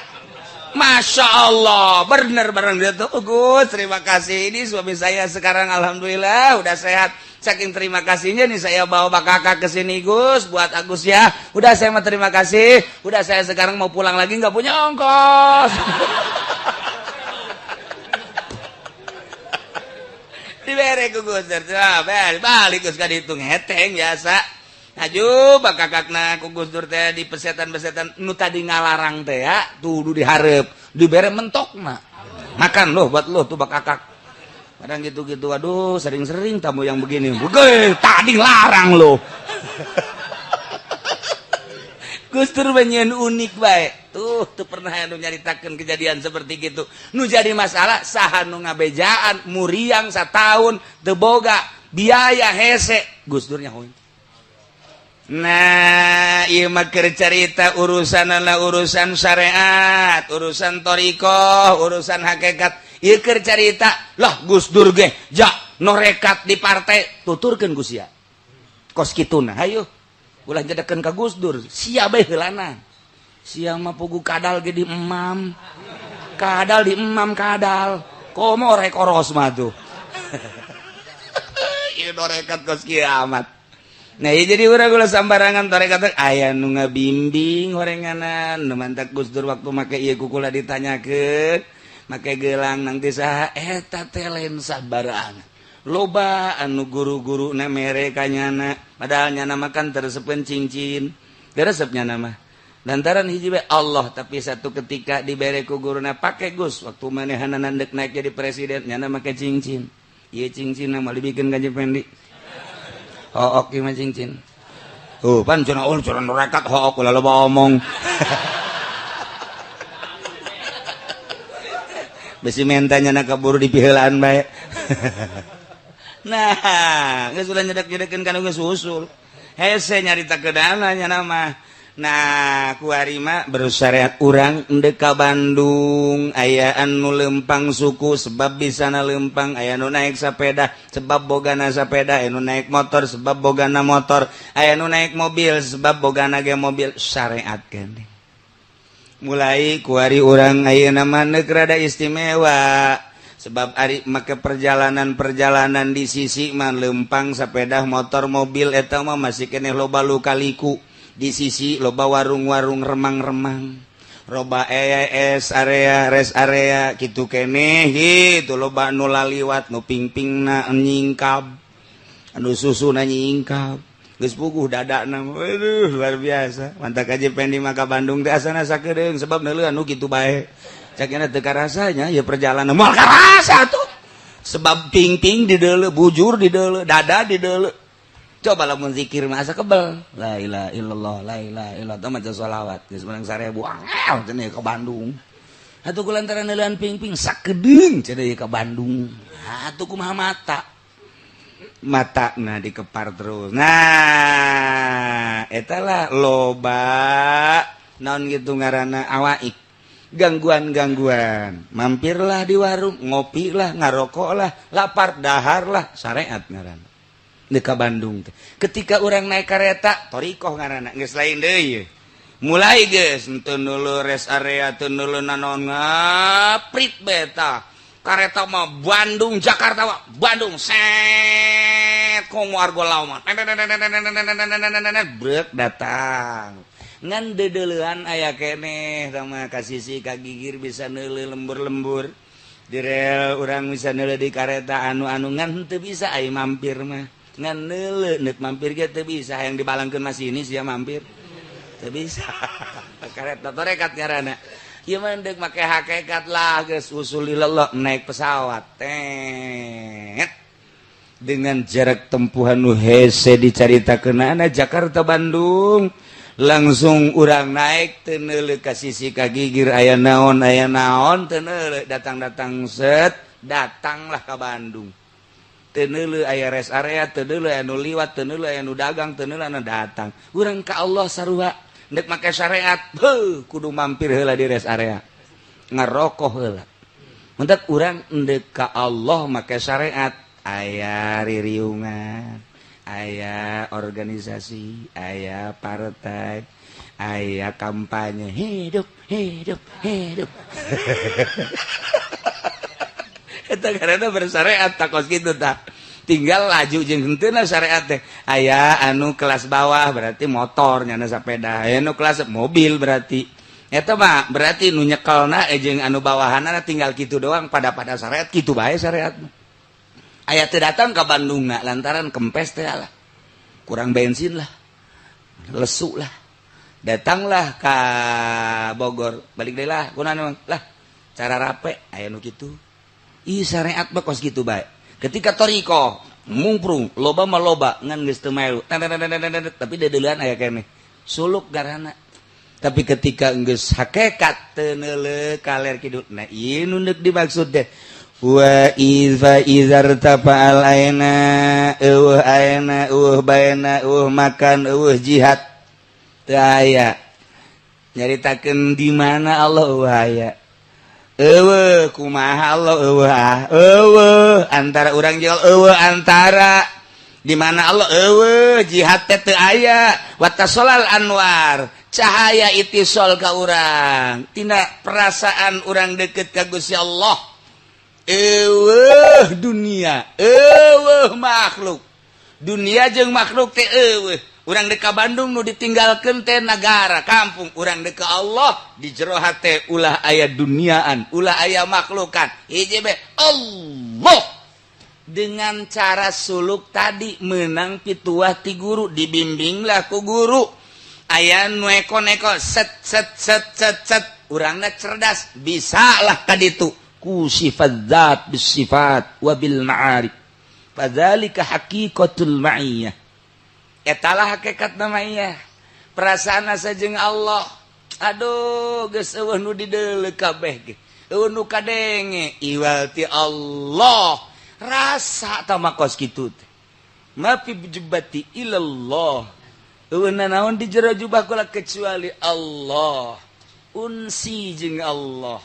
Masya Allah, bener gitu. Gus terima kasih, ini suami saya sekarang alhamdulillah udah sehat. Saking terima kasihnya nih saya bawa bakakak ke sini Gus buat Agus ya. Udah saya mah terima kasih. Udah saya sekarang mau pulang lagi nggak punya ongkos. Dibere ku Gus. Balik Gus ka dihitung heteng biasa. Aju bakakakna ku Gus Dur teh di pesetan-pesetan nu tadi ngalarang teh ya, tuh dihareup, dibere mentokna. Makan loh buat lo tuh bakakak. Kadang gitu-gitu, aduh sering-sering tamu yang begini. Tadi larang loh. Gus Dur banyak unik baik. Tuh pernah anu nyaritakeun kejadian seperti gitu. Nu jadi masalah saha nu ngabejaan muriang 1 tahun teu boga biaya hese Gus Dur nyahoeun. Nah, ieu mah keur carita urusanna urusan syariat, urusan thariqah, urusan hakikat. Ieu keur carita lah Gus Dur ge ja norekat di partai tuturkeun Gus ya. Kos kituna hayu ulah jedekeun ka Gus Dur sia bae heulana. Sia mah pugu kadal ge di emam. Kadal di emam kadal. Komo rek oros mah tuh. Ieu norekat kos kiamat. Nah ya jadi urang ulah sambarangan tarekat aya nu ngabimbing horenganan nu mantak Gus Dur waktu make ieu kukula ditanyakeun make gelang nang teh saha eta teh lain sabarang loba anu guru-guru na mere kanyana padahal nyana makan teresepeun cincin geresepnya nama lantaran hiji bae Allah tapi satu ketika dibere ku guruna pake Gus waktu manehana nandek naik jadi presiden nyana make cincin ieu cincin mah dibikeun Kanjeng Pendi. Hook ieu mah cincin. Pan cenah curang rekat hook ulah loba omong. Besi mentanya na kaburu dipiheulaan bae. Nah, geus ulah nyedek-nyedekeun kana geus usul. Hese nyarita keudana nya nama. Nah kuarima bersyariat urang deka Bandung aya anu lempang suku sebab bisa na lempang aya nu naik sepeda sebab bogana sepeda aya nu naik motor sebab bogana motor aya nu naik mobil sebab bogana ge mobil syariat keneh mulai kuari urang ayeuna mah rada istimewa sebab ari make perjalanan di sisi mah lempang sepeda motor mobil eta mah masih keneh loba lukaliku di sisi loba warung-warung remang-remang loba rest area gitu keneh gitu loba anu laliwat nu pingpingna nyingkap anu susuna nyingkap geus puguh dadana waduh luar biasa mantap aja pendi maka Bandung teh asana sakedeung sebab neuleuh anu kitu bae cakna teu karasanya ya perjalanan moal karasa tuh sebab pingping di deuleu bujur di deuleu dada di deuleu coba lamun zikir mah asa kebel la ilaha illallah la ilaha illallah maca sholawat geus menang 1000 angel cenah ka Bandung atuh kulantaran neuleun pingping sakedeung cenah ka Bandung atuh kumaha matana dikepar terus nah eta lah loba naon kitu ngaranna awaik gangguan mampirlah di warung ngopi lah ngarokok lah lapar dahar lah syariat ngaranna deka Bandung teh. Ketika orang naik kereta, torikoh ngaranna geus lain deui. Mulai geus teu neuleuh rest area, teu neuleuh naon ngaprit beta. Kareta mah Bandung Jakarta mah Bandung set komo argo lawan. Breuk datang. Ngan dedeleuhan aya keneh sama kasisi ka gigir bisa neuleuh lembur-lembur. Di rel urang bisa neuleuh di kareta anu-anu ngan teu bisa aya mampir mah. Ngan neuleuh neuk mampir ge teu bisa hayang dibalangkeun masinis sia mampir teu bisa kareta torekat ngaranna ieu mah deuk make hakikat lah geus usul ilallah naik pesawat tet dengan jarak tempuh anu hese dicaritakeunana Jakarta Bandung langsung urang naik teu neuleuh ka sisi ka gigir aya naon teu neuleuh datang set datanglah ka Bandung teu neuleuh aya rest area teu neuleuh anu liwat teu neuleuh anu dagang teu neuleuh anu datang urang ka Allah sarua deuk make syariat kudu mampir heula di rest area ngarokok heula mentek urang deuk ka Allah make syariat aya ririungan aya organisasi aya partai aya kampanye hidup eta karena bersyariat takos kitu tah tinggal laju jeung henteuna syariat teh aya anu kelas bawah berarti motor nyana sepeda aya anu kelas mobil berarti eta mah berarti nu nyekelna jeung anu bawahanna tinggal kitu doang pada syariat kitu bae syariat aya teu datang ka Bandungna lantaran kempes teh lah kurang bensin lah lesu lah datanglah ka Bogor balik deui lah kunaon lah cara rape aya nu kitu ih syariat mah kos gitu bae ketika toriko mungprung loba mah loba ngan geus teu melu tapi dedeleuhan aya keneh suluk garana tapi ketika geus hakikat teu neuleuh kaler kidul nah ieu nu deuk dimaksud teh wa izar tafa'al aina baena makan jihad teu aya nyaritakeun di mana Allah aya kumaha Allah antara urang jeung antara di mana Allah jihad teh teu aya watasolal anwar cahaya itisol ka urang tina perasaan urang deukeut ka Gusti Allah dunia makhluk dunia jeung makhluk teh urang dek ka Bandung nu ditinggalkeun teh nagara kampung urang dek ka Allah di jero hate ulah aya duniaan ulah aya makhlukan hiji be Allah dengan cara suluk tadi menang pituah ti guru dibimbinglah ku guru aya nu neko-neko set urangna cerdas bisalah ka ditu ku sifat zat bisifat wa bil ma'arif fadzalika haqiqatul ma'iyah etalah hakikat namanya perasaan sajeng Allah aduh geus eueuh nu dideuleuh kabeh ge eueuh nu kadenge iwal ti Allah rasa tah makos kitu teh ma fi jibati ilallah naon di jero jubah kula kecuali Allah unsi jeung Allah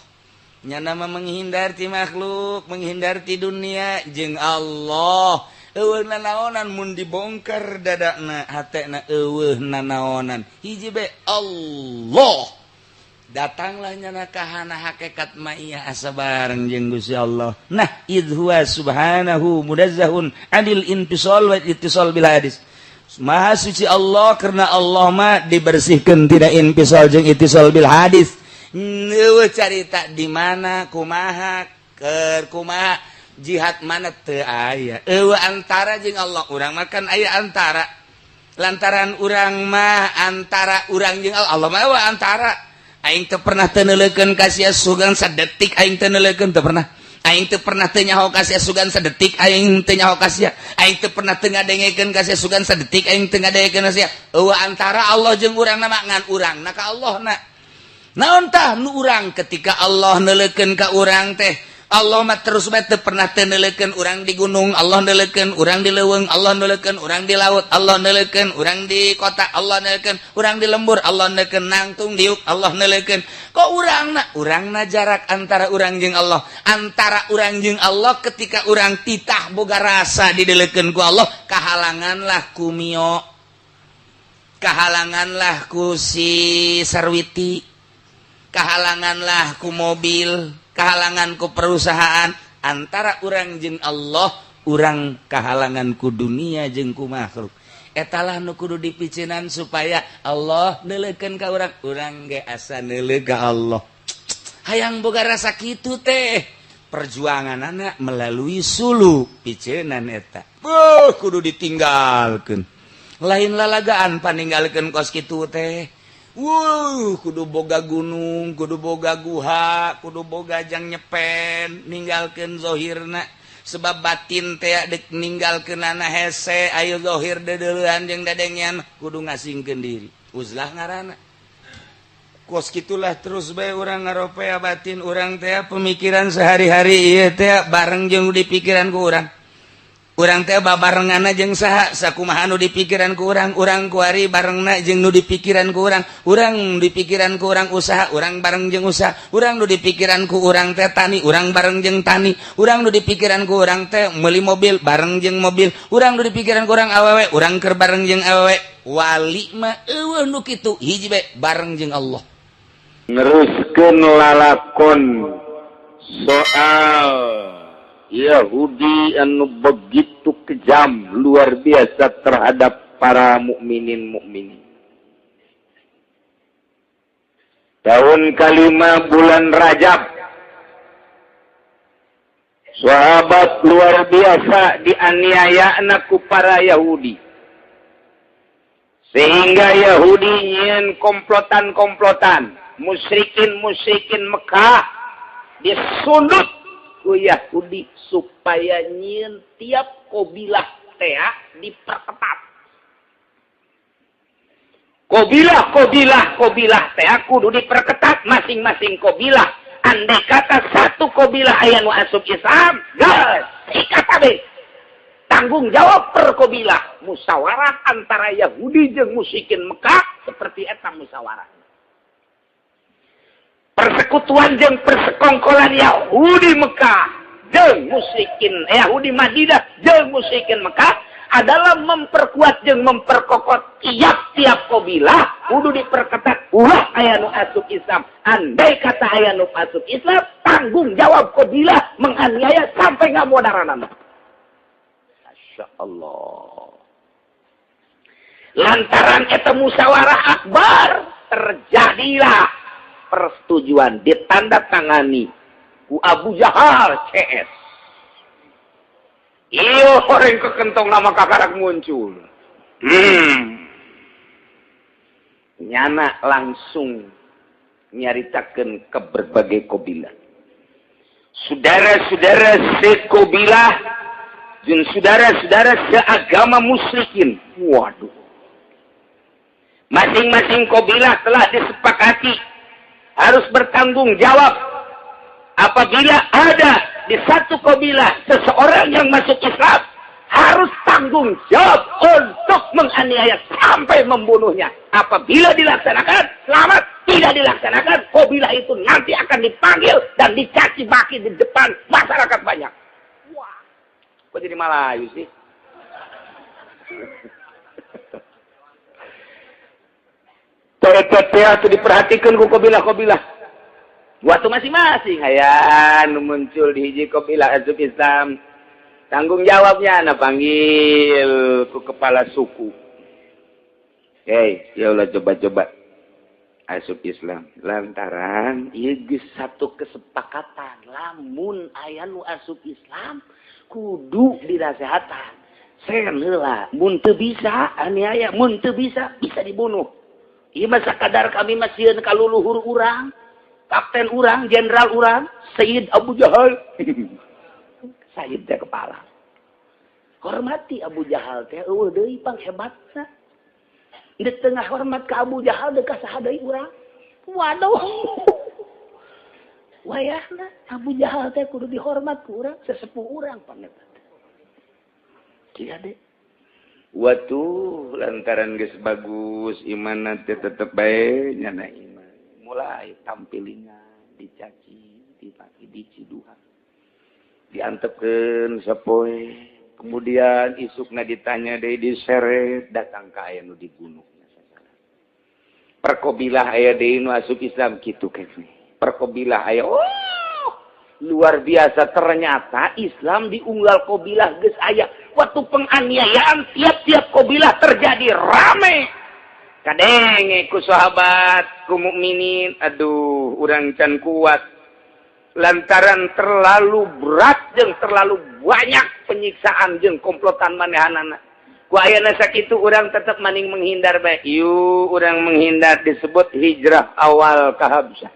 nya nama menghindar ti makhluk menghindar ti dunia jeung Allah eueuh nanaonan mun dibongkar dadana hatena eueuh nanaonan hiji be Allah datanglah nyana kahana hakikat ma'iyah asa bareng jeung Gusti Allah nah idhuwa subhanahu mudazzahun anil infisal wa ittisal bil hadis maha suci Allah karena Allah mah dibersihkeun tina infisal jeung ittisal bil hadis neueuh carita di mana kumaha keur kumaha jihad mana teu aya eueuh antara jeung Allah urang mah kan aya antara lantaran urang mah antara urang jeung Allah mah eueuh antara aing teu pernah teu neuleukeun ka sia sugan sadetik aing teu neuleukeun teu pernah aing teu pernah teu nyaho ka sia sugan sadetik aing teu nyaho ka sia aing teu pernah teu ngadengekeun ka sia sugan sadetik aing teu ngadengekeun ka sia eueuh antara Allah jeung urangna mah ngan urangna ka Allahna naon tah nu urang ketika Allah neuleukeun ka urang teh Allah mah terus bae teu pernah teu neuleukeun urang di gunung Allah neuleukeun urang di leuweung Allah neuleukeun urang di laut Allah neuleukeun urang di kota Allah neuleukeun urang di lembur Allah neuleukeun nangtung diuk Allah neuleukeun kok urangna jarak antara urang jeung Allah antara urang jeung Allah ketika urang titah boga rasa dideuleukeun ku Allah kahalanganlah ku mio kahalanganlah ku si sarwiti kahalanganlah ku mobil kahalangan ku perusahaan antara urang jeung Allah urang kahalangan ku dunia jeung ku makhluk etalah nu kudu dipicinan supaya Allah neuleukeun ka urang ge asa neuleuh ka Allah hayang boga rasa kitu teh perjuanganana melalui sulu picinan eta kudu ditinggalkeun lain lalagaan paninggalkeun kos kitu teh kudu boga gunung, kudu boga guha, kudu boga jang nyepen, ninggalkeun zohirna. Sebab batin teh dek ninggalkeunana hese, ayo zohir dedeuleuhan jeung dadengyan, kudu ngasingkeun diri. Uzlah ngaranna. Kos kitulah terus bae urang ngaropea batin urang teh pemikiran sehari-hari ieu teh bareng jeung di pikiran ku urang. Urang teh babarenganna jeung saha sakumaha nu dipikiran ku urang kuari barengna jeung nu dipikiran ku urang dipikiran ku urang usaha urang bareng jeung usaha urang nu dipikiran ku urang teh tani urang bareng jeung tani urang nu dipikiran ku urang teh meuli mobil bareng jeung mobil urang nu dipikiran ku urang awewe urang keur bareng jeung awewe wali mah eueuh nu kitu hiji bae bareng jeung Allah neruskeun lalakon soal Yahudi anu begitu kejam luar biasa terhadap para mukminin. Tahun kelima bulan Rajab, sahabat luar biasa dianiaya ku para Yahudi, sehingga Yahudi nyen komplotan musyrikin Mekah disundut ku Yahudi supaya nyin tiap kabilah teh diperketat. Kabilah teh kudu diperketat masing-masing kabilah. Andai kata satu kabilah aya nu asup Islam, geus ikat abis. Tanggung jawab per kabilah. Musyawarah antara Yahudi jeung musyrikin Mekah seperti eta musyawarah. Persekutuan jeung persekongkolan Yahudi Mekah jeung musyrikin Yahudi Madinah jeung musyrikin Mekah adalah memperkuat jeung memperkokot tiap-tiap kabilah kudu diperketat ulah aya nu asup Islam. Andai kata aya nu asup Islam, tanggung jawab kabilah menganiaya sampai ngamodaranana. Masyaallah. Lantaran eta musyawarah akbar terjadilah persetujuan ditandatangani ku Abu Jahal CS. Iyo orang kekentong nama kakarak muncul. Nyana langsung nyaritakeun ke berbagai kabilah. Saudara-saudara sekabilah dan saudara-saudara seagama musyrikin. Waduh. Masing-masing kabilah telah disepakati harus bertanggung jawab apabila ada di satu kabilah seseorang yang masuk Islam harus tanggung jawab untuk menganiaya sampai membunuhnya. Apabila dilaksanakan, selamat. Tidak dilaksanakan, Qabilah itu nanti akan dipanggil dan dicaci maki di depan masyarakat banyak. Wah, kok jadi Malayu sih? Tete itu diperhatikan ku Qabilah. Waktu masing-masing hayang muncul di hiji Qabilah asup Islam. Tanggung jawabnya na panggil ku kepala suku. Ya Allah coba asup Islam. Lantaran ieu geus satu kesepakatan, lamun aya nu asup Islam kudu dirasehatan. Sen heula, mun teu bisa aniaya, mun teu bisa dibunuh. Ieu mah sakadar kami mah sieun ka luluhur urang, kapten urang, jenderal urang, Sayyid Abu Jahal. Sayyid teh kepala. Hormati Abu Jahal teh eueuh deui pang hebatna. Di tengah hormat ke Abu Jahal deuk saha deui urang? Waduh. Wayahna Abu Jahal teh kudu dihormat ku urang, sesepuh urang paneta. Kieu deh. Waktu lantaran geus bagus imanna teh tetep bae nyana iman. Mulai tampilingan dicaci, dipaki diciduhan. Diantepkeun sapoe. Kemudian isukna ditanya deui diseret datang ka aya nu dibunuhna sasaran. Perqabilah aya deui nu asup Islam kitu keneh. Perqabilah aya luar biasa ternyata Islam diunggal Qabilah geus aya. Waktu penganiayaan tiap-tiap Qabilah terjadi rame. Kadenge ku sahabat, ku mukminin, aduh urang can kuat. Lantaran terlalu berat jeung terlalu banyak penyiksaan jeung komplotan manehanana. Ku ayeuna sakitu urang tetep maning menghindar bae. Urang menghindar disebut hijrah awal ka Habsyah.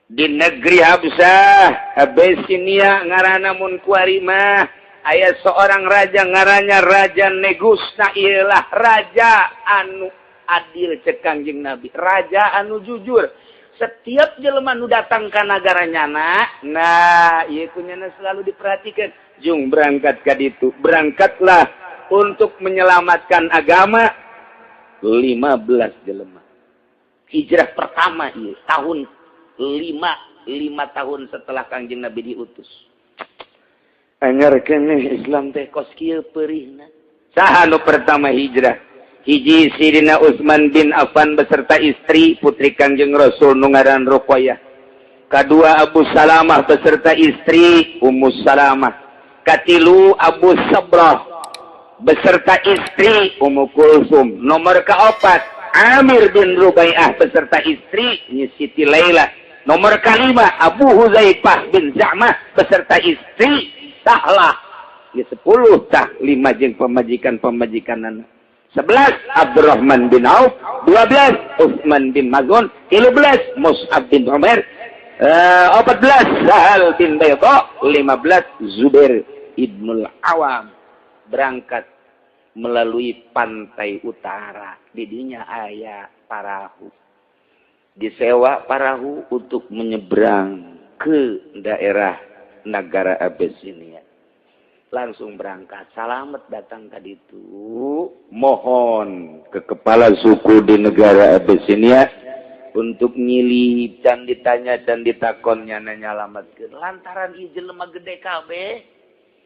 Di negeri Habsyah, Abyssinia ngaranna mun kuari mah aya seorang raja ngarannya Raja Negusna, ialah raja anu adil cek Kangjeng Nabi, raja anu jujur. Setiap jelema nu datang ka nagaranya nah ieu kunyana selalu diperhatikan. Jung berangkat ka ditu, berangkatlah untuk menyelamatkan agama 15 jelema. Hijrah pertama ieu tahun 5 tahun setelah Kangjeng Nabi diutus. Angarkeun Islam teh kos kieu peurihna. Saha nu pertama hijrah? Hiji Sidina Utsman bin Affan beserta istri putri Kangjeng Rasul nu ngaran Ruqayyah. Kadua Abu Salamah beserta istri Ummu Salamah. Katilu Abu Sabrah beserta istri Ummu Kulsum. Nomor kaopat Amir bin Rubai'ah beserta istri Siti Laila. Nomor kelima Abu Huzaifah bin Za'mah beserta istri Sahlah. 10 tah 5 jeung pamajikan-pamajikanana. 11 Abdurrahman bin Auf, 12 Utsman bin Maz'un, 13 Mus'ab bin Umair, 14 Sahal bin Bayda, 15 Zubair ibnul Awam. Berangkat melalui pantai utara. Didinya aya parahu. Disewa parahu untuk menyeberang ke daerah negara Abyssinia. Langsung berangkat, salamet datang ke ditu, mohon ke kepala suku di negara Abyssinia untuk nyilip dan ditanya dan ditakonnya nyalametkeun. Lantaran ieu jelema gede kabeh,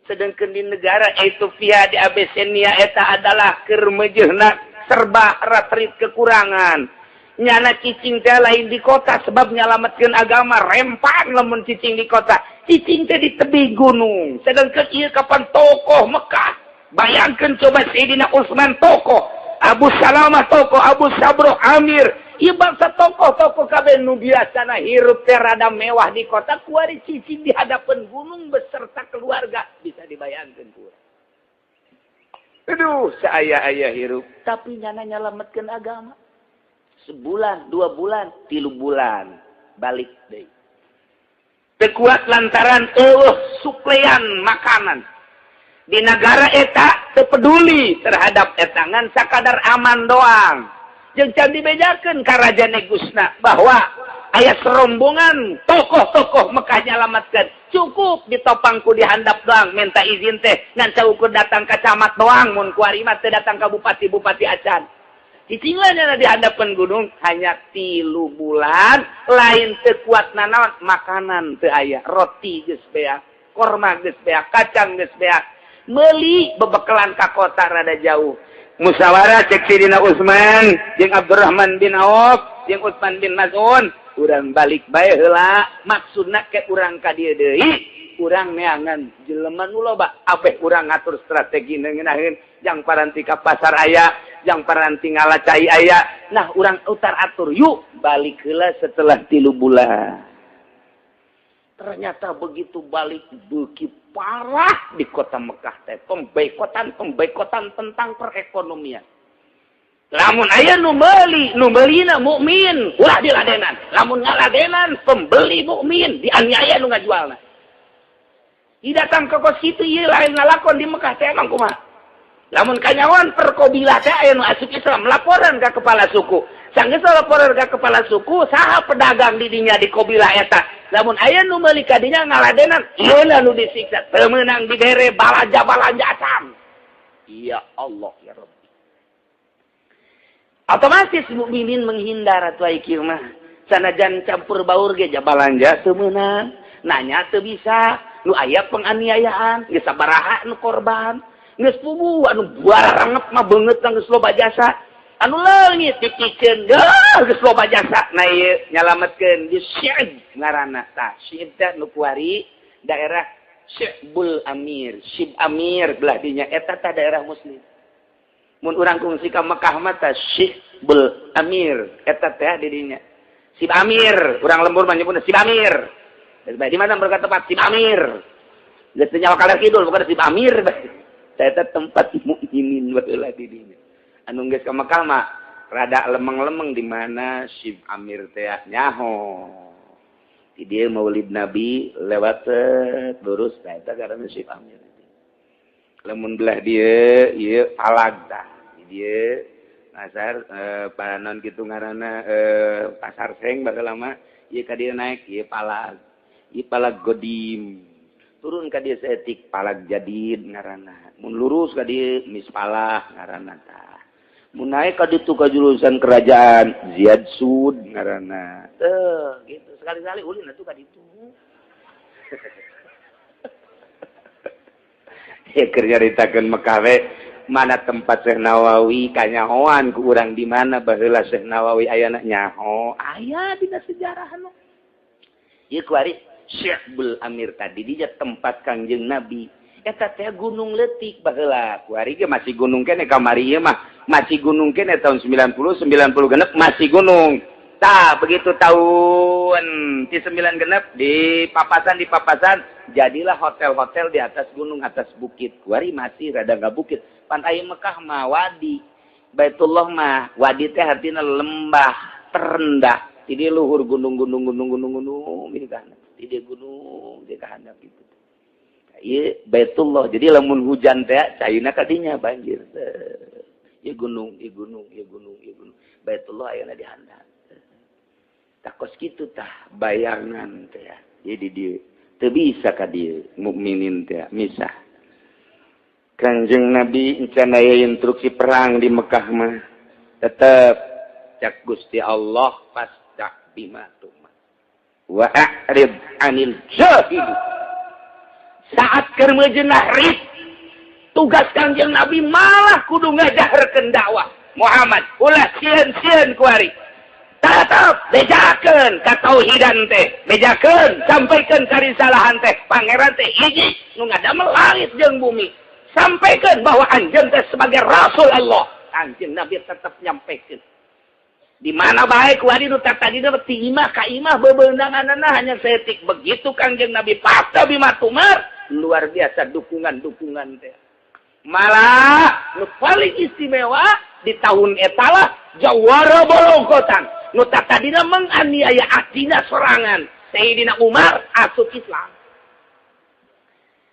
sedangkan di negara Ethiopia di Abyssinia eta adalah keur meujeuhna serba ratrit kekurangan. Nyana cicing teh lain di kota sebab nyalametkeun agama, rempang lamun cicing di kota. Cicing teh di tebing gunung. Sedangkan ieu kapan tokoh Mekah. Bayangkeun coba Sayyidina Utsman tokoh, Abu Salamah tokoh, Abu Sabroh Amir. Ieu bangsa tokoh-tokoh kabeh nu biasana hirup teh rada mewah di kota, kuari cicing di hadapan gunung beserta keluarga. Bisa dibayangkeun ku. Aduh, saaya-aya hirup, tapi nyana nyalametkeun agama. Sebulan, 2 bulan, 3 bulan balik deui. Tekuat lantaran suplean makanan. Di negara eta teu peduli terhadap eta ngan sakadar aman doang. Jeung can dibejakeun ka Raja Negusna bahwa aya serombongan tokoh-tokoh Mekah nyalametkeun. cukup ditopangku di handap doang minta izin teh ngan caukur datang ke camat doang mun kuari mah teh datang ke bupati acan cicingnya dihadapkan gunung hanya 3 bulan lain teu kuat nanaon makanan teu aya roti geus beak korma geus beak kacang geus beak meuli bebekelan ka kota rada jauh musyawarah cek Sidina Utsman jeung Abdurrahman bin Auf jeung Utsman bin Maz'un urang balik bae heula maksudna ke urang ka dieu deui urang neangan jelema nu loba abeh urang ngatur strategi ngeunaheun jang paranti ka pasar aya jang paranti ngalacai aya nah urang utar atur yuk balik heula setelah 3 bulan ternyata begitu balik beuki parah di kota Mekah teh pemboikotan tentang perekonomian lamun aya nu meulina mukmin ulah diladenan lamun ngaladenan pembeli mukmin dianiaya nu ngajualna datang ke kos kitu ieu lain ngalakon di Mekah teh emang kumaha lamun kanyawan perkobilah teh aya nu asup Islam laporan ka kepala suku sanggeus laporan ka kepala suku saha pedagang di dinya di kobilah eta lamun aya nu meuli ka dinya ngaladenan ieu nu disiksa teu meunang dibere balanja asam ya Allah ya Rabbi otomatis mukminin menghindar atuh ai kieu mah sanajan campur baur ge balanja teu meunang nanya teu bisa nu aya penganiayaan geus sabaraha nu korban geus pugu anu barangep mah beungeut geus loba jasa anu leungit dicicieun geus loba jasa na ieu nyalametkeun di Syib ngaranna tah Syib teh nu kuari daerah Syibul Amir Syib Amir belah dinya eta tah daerah muslim mun urang kungsi ka Mekah mah tah Syibul Amir eta teh di dinya Syib Amir urang lembur mah nyebutna Syib Amir di mana berkata tempat Syib Amir geus nyawa kaler kidul bukan Syib Amir saya teh tempat mukminin baheula di dinya anu geus ka Mekah mah rada lemeng-lemeng di mana Syib Amir teh nyaho di dieu maulid Nabi lewat lurus tah eta ngaranna Syib Amir lamun belah dieu ieu palag tah di dieu pasar paranon kitu ngaranna pasar seng baheula mah ieu ka dieu naik ieu palag ieu palag godim turun ka dieu seetik palag jadid ngaranna mun lurus ka dieu mispalah ngaranna tah mun naik ka ditu ka jurusan kerajaan Ziyad Sud ngaranna teuh gitu sekali-kali ulin atuh ka ditu ya keur nyaritakeun Mekah we mana tempat Syekh Nawawi kanyahoan ku urang di mana baheula Syekh Nawawi ayana nyaho aya dina sejarah anu ieu kuari Syibul Amir tadi dia tempat Kangjeng Nabi eta teh gunung leutik baheula kuari ge masih gunung kene kamari ieu mah masih gunung kene tahun 90 genep masih gunung tah begitu tahun di 9 genep di papasan jadilah hotel-hotel di atas gunung atas bukit kuari masih rada enggak bukit pantai Mekah mah wadi Baitullah mah wadi teh artina lembah terendah di luhur gunung ini kan di dia gunung dia kahandap gitu ieu Baitullah jadi lamun hujan teh caina ka dinya banjir ieu gunung Baitullah aya di handap takos kitu tah bayangan teh jadi dia teu bisa ka dieu mukminin teh misah Kanjeng Nabi encan aya instruksi perang di Mekah mah tetep cak Gusti Allah fastaq bima tuma wa a'rid 'anil jahil saat keur meujeuh rid tugas Kanjeng Nabi malah kudu ngajaharkeun dakwah Muhammad ulah sieun-sieun kuari tatap bejakeun ka tauhidan teh bejakeun sampaikeun karisalahan teh pangeran teh hiji nu ngadamel langit jeung bumi sampaikan bahwa anjeun teh sebagai rasul Allah anjeun Nabi tetap nyampaikan di mana baik kuari nu tadina ti imah ka imah bebeundanganna hanya setik begitu Kanjeng Nabi pasta bima tumar luar biasa dukungan teh malah nu paling istimewa di tahun etalah jawara bolongkotan nu tadina menganiaya atina sorangan Sayyidina Umar asup Islam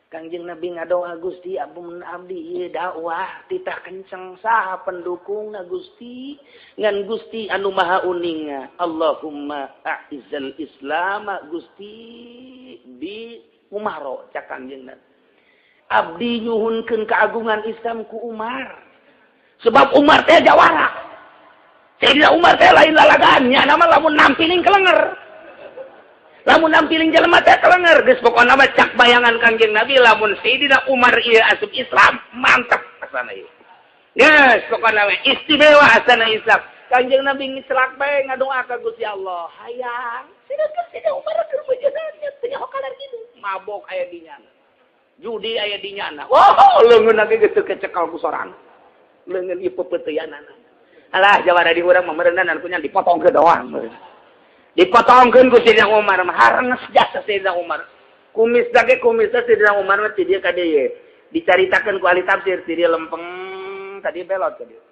Kanjeng Nabi ngadoa Gusti ampun abdi ieu dakwah titah kenceng saha pendukungna Gusti ngan Gusti anu maha uninga Allahumma a'izzal Islam Gusti bi Umaro cak Kangjeng Nabi. Abdi nyuhunkeun keagungan Islam ku Umar. Sebab Umar teh jawara. Sayyidina Umar teh lain lalagaan nya nama lamun nampiling kelenger. Lamun nampiling jelema teh kelenger geus pokona mah cak bayangan Kangjeng Nabi lamun Sayyidina Umar ieu asup Islam mantep asana ieu. Geus pokona mah istimewa asana Islam. Kangjeng Nabi ngicelak bae ngadoa ka Gusti Allah. Hayang Sayyidina Umar keur bejeunanya teu nyaho kalar kitu. Mabok aya di nyana. Judi aya di nyana. Oh, leungeun lagi geus kecekal ku sorang. Leungeun ieu pepeuteyanana. Alah jawara di urang mah meureunan kunya dipotongkeun doang. Dipotongkeun ku Sayyidina Umar mah harenges jasa Sayyidina Umar. Kumis dage kumis Sayyidina Umar mah ti dieu ka dieu. Dicaritakeun ku ahli tafsir ti dieu lempeng tadi belot ka dieu.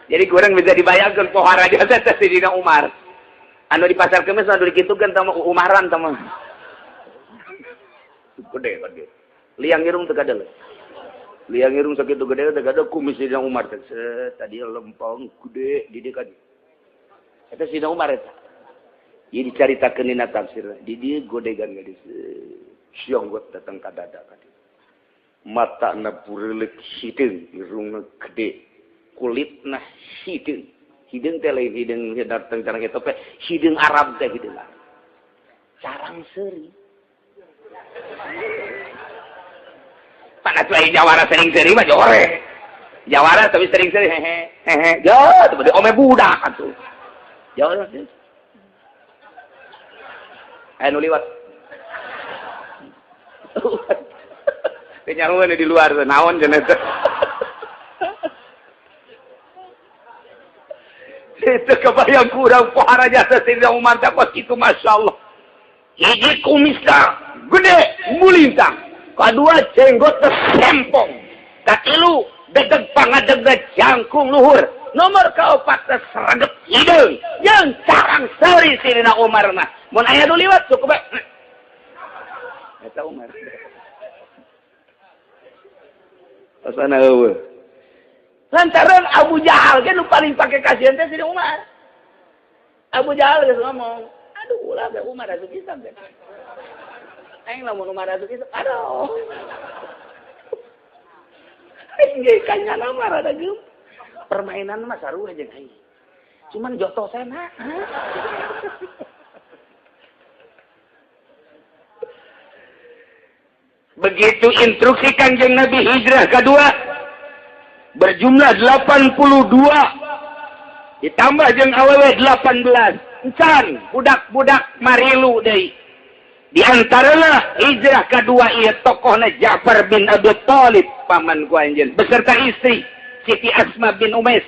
Jadi kurang bisa dibayangkeun pohara jasa Sayyidina Umar. Anu di pasar kemis anu dikitukeun tah Umaran tah mah. Gede. Liang irung teu kadeuleut. Liang irung sakitu gede teh kada kumis Sayyidina Umar teh tadi lempeng gede di dieu ka dieu. Eta Sayyidina Umar eta. Ieu dicaritakeun dina tafsir. Di dieu godegan gadis. Sionggot datang ka dada ka dieu. Matana pureuleuk hideung, irungna gede. Kulitna hideung. Hideung teh lain hideung datang cara kitu teh hideung Arab teh hideung. Carang seuri. Panas lagi jawara sering-sering mah jore. Jawara tapi sering-sering hehe. Ya, tuh ome budak atuh. Jawara sih. Anu liwat. Kenyaruan di luar naon cenah teh. Itu kebayang kurang pohara jasa Sayyidina Umar teh kos kitu masyaallah. Hiji kumisna gede mulintang. Kedua jenggot tersempong. Katilu degeg pangadegeg jangkung luhur. Nomor kaopat seragep hideung. Yang carang seuri Sayyidina Umar mah. Mun aya nu liwat cukup bae. Eta Umar. Asana eueuh. Lantaran Abu Jahal kan nu paling pake kasihan teh Sayyidina Umar. Abu Jahal geus ngomong, aduh ulah be Umar asup Islam teh. Aing lamun Umar asup Islam, aduh. Aing ge kanyana mah rada geum. Permainan mah sarua jeung aing. Cuman jotosena. Begitu instruksi Kanjeng Nabi hijrah kedua berjumlah 82 ditambah jeung awewe 18 encan budak-budak marilu deui di antarana hijrah kedua ieu tokohna Ja'far bin Abi Thalib paman ku anjeun beserta istri Siti Asma bin Umais.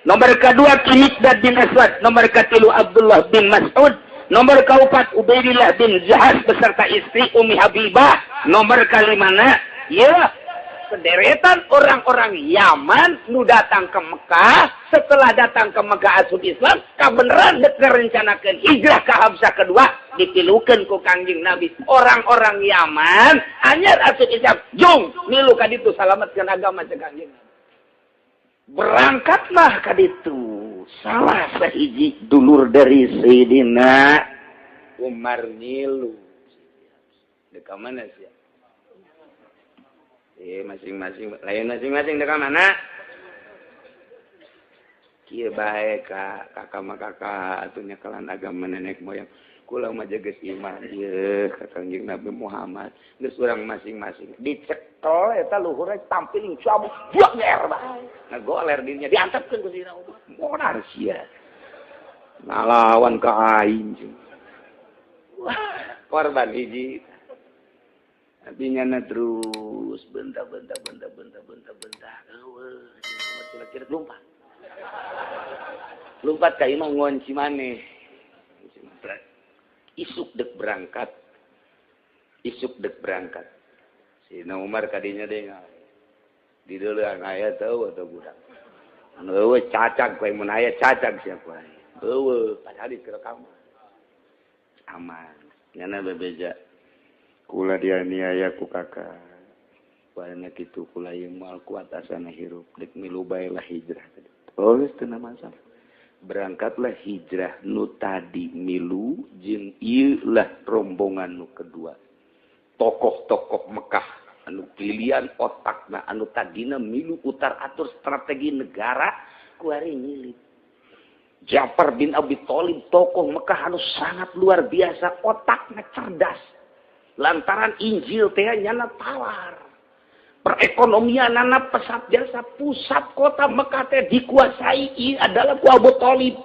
Nomor kedua Miqdad bin Aswad, nomor ketilu Abdullah bin Mas'ud, nomor keempat Ubaidillah bin Zahas beserta istri Umi Habibah, nomor kalimana ya sederetan orang-orang Yaman nu datang ke Mekah. Setelah datang ke Mekah asup Islam kabeneran dek rencanakeun hijrah ke Habsah kedua ditilukeun ku Kangjeng Nabi. Orang-orang Yaman anyar asup Islam jung milu ka ditu salametkeun agama cek Kangjeng Nabi. Berangkatlah ka ditu salah sahiji dulur dari Sayyidina Umar nilu. Dek mana sih? Masing-masing lain masing-masing dek mana? Kieu bae ka kakak atunya kalan agama nenek moyang. Kula mah geus iman ieu ka Kangjeng Nabi Muhammad. Geus urang masing-masing dicekel eta luhurna tampiling cabut buak nger bae. Ngagoler dirinya diantepkeun ku Sayyidina Umar. Monar sia. Ngalawan ka aing. Wah, korban hiji. Artinya na terus benta. Eueuh, kira-kira lompat ka imah ngonci maneh. Isuk dek berangkat. Sayyidina Umar kadinya deui. Di deuleung aya teu atau budak. Anu eueuh cacag bae mun aya cacag siapa wae. Eueuh padahal direkam. Aman. Nyana bebeja. Kula dianiaya ku kakak. Barangnya kitu kula ieu moal kuat asana hirup dek milu bae lah hijrah. Oh geus teu masalah. berangkatlah hijrah nu tadi milu jeung ieu lah rombongan nu kedua. Tokoh-tokoh Mekah anu pilihan otakna anu tadina milu utar atur strategi negara kuari nyilip. Ja'far bin Abi Thalib tokoh Mekah anu sangat luar biasa, otakna cerdas. Lantaran Injil teh nyana tawar. Perekonomianana pesat jasa, pusat kota Mekah teh dikuasai adalah ku Abu Thalib.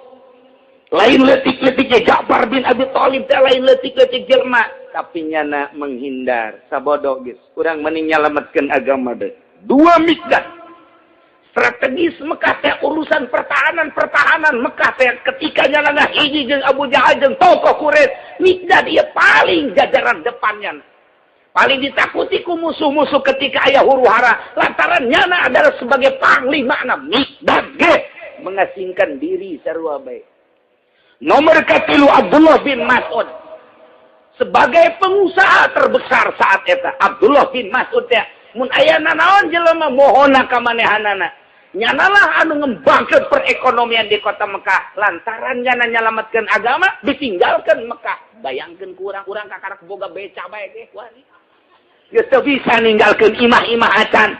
Lain letik-letik Ja'far bin Abi Thalib teh lain letik-letik jelema, tapi nyana menghindar. Sabodo geus, urang mending nyalametkeun agama deui. Dua Mikdad. Strategis Mekah teh urusan pertahanan Mekah teh ketika nyana hiji jeung Abu Jahal jeung tokoh Quraisy, Mikdad ieu paling jajaran depannya. Paling ditakuti ku musuh-musuh ketika aya huru-hara. Lantaran nyana adalah sebagai panglima Mikdad ge mengasingkan diri sarua bae. Nomor katilu Abdullah bin Mas'ud. Sebagai pengusaha terbesar saat eta, Abdullah bin Mas'ud teh mun aya nanaon jelema mohonna ka manehanana. Nyanalah anu ngembangkeun perekonomian di kota Mekah. Lantaran nyana nyalametkeun agama ditinggalkeun Mekah. Bayangkeun ku urang-urang kakarak boga beca bae ge wani. Geus teu bisa ninggalkeun imah-imah acan.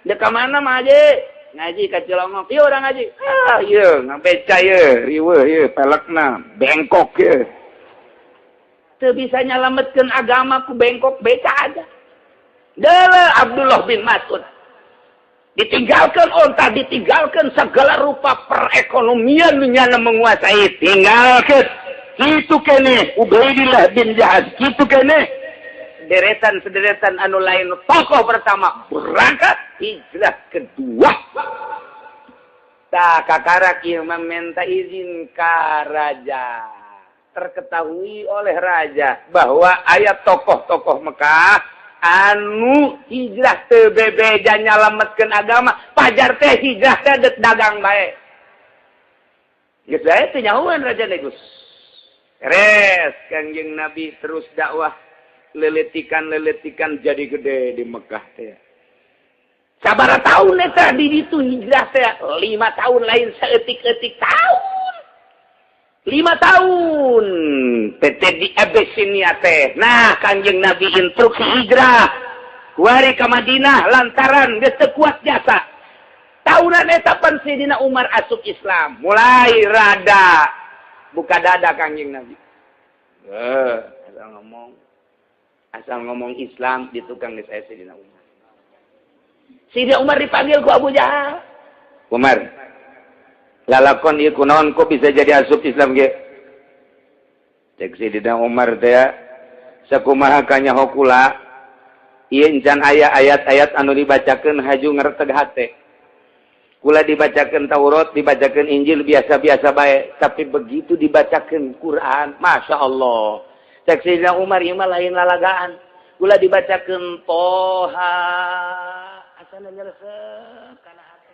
Da ka mana mah aje? Ngaji ka Cilongok. Ieu urang ngaji. Ah, ieu ngabeca ieu, riweuh ieu, pelekna, bengkok ieu. Teu bisa nyalametkeun agama ku bengkok beca aja. Deuleuh Abdullah bin Mas'ud. Ditinggalkan onta, ditinggalkan segala rupa perekonomian nyana menguasai. Tinggalkan. Kitu kene Ubaidillah bin Jahaz. Kitu kene sederetan anu lain. Tokoh pertama berangkat hijrah kedua. Tak kakarak ieu meminta izin ka raja. Terketahui oleh raja bahwa ayat tokoh-tokoh Mekah anu hijrah teu bebeja nyalametkeun agama, pajar teh hijrah teh dagang bae. Geus bae teh nyahuan raja negus. Res Kangjeng Nabi terus dakwah leletikan jadi gede di Mekah teh. Sabaraha taun eta di ditu hijrah teh? 5 tahun lain saeutik-eutik tahun. 5 tahun PT di Abyssinia teh. Nah, Kanjeng Nabi instruksi hijrah kuari ka Madinah lantaran geus teu kuat jasa. Taunan eta pan Sayyidina Umar asup Islam. Mulai rada buka dada Kanjeng Nabi. Asal ngomong Islam di tukang geus aya Sayyidina Umar. Sayyidina Umar dipanggil ku Abu Jahal. Umar, lalakon ieu kunaon kok bisa jadi asup Islam ge? Cek Sayyidina Umar teh sakumaha ka nyaho kula ieu encan aya ayat-ayat anu dibacakeun haju ngareteg hate. Kula dibacakeun Taurat, dibacakeun Injil biasa-biasa bae, tapi begitu dibacakeun Quran, Masya Allah. Cek Sayyidina Umar ieu mah lain lalagaan. Kula dibacakeun Toha, asana nyeresep kana hate.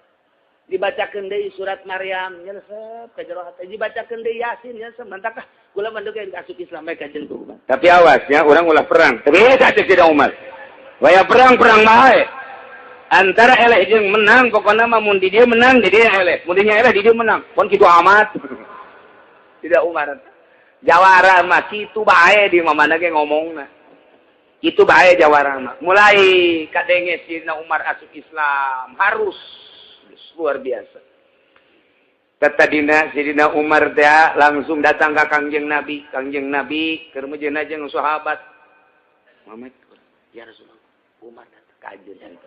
Dibacakeun deui surat Maryam nyeresep ka jero hate. Dibacakeun deui Yasin nyeresep mantakah kula mandukeun asup Islam bae ka jeung Umar. Tapi awas ya, urang ulah perang. Tapi cek Sayyidina Umar. Waya perang bae. Antara eleh jeung menang, pokona mah mun di dieu menang, di dieu eleh. Mun dinya eleh, di dieu menang. Pon kitu amat. Tidak Umar. Jawara mah kitu bae di mamana ge ngomongna. Kitu bae jawara mah. Mulai kadenge Sayyidina Umar asup Islam, harus luar biasa. Kata dina Sayyidina Umar teh langsung datang ka Kangjeng Nabi. Kangjeng Nabi keur mejeuna jeung sahabat. Muhammad, ya Rasulullah, Umar datang ka ajeun.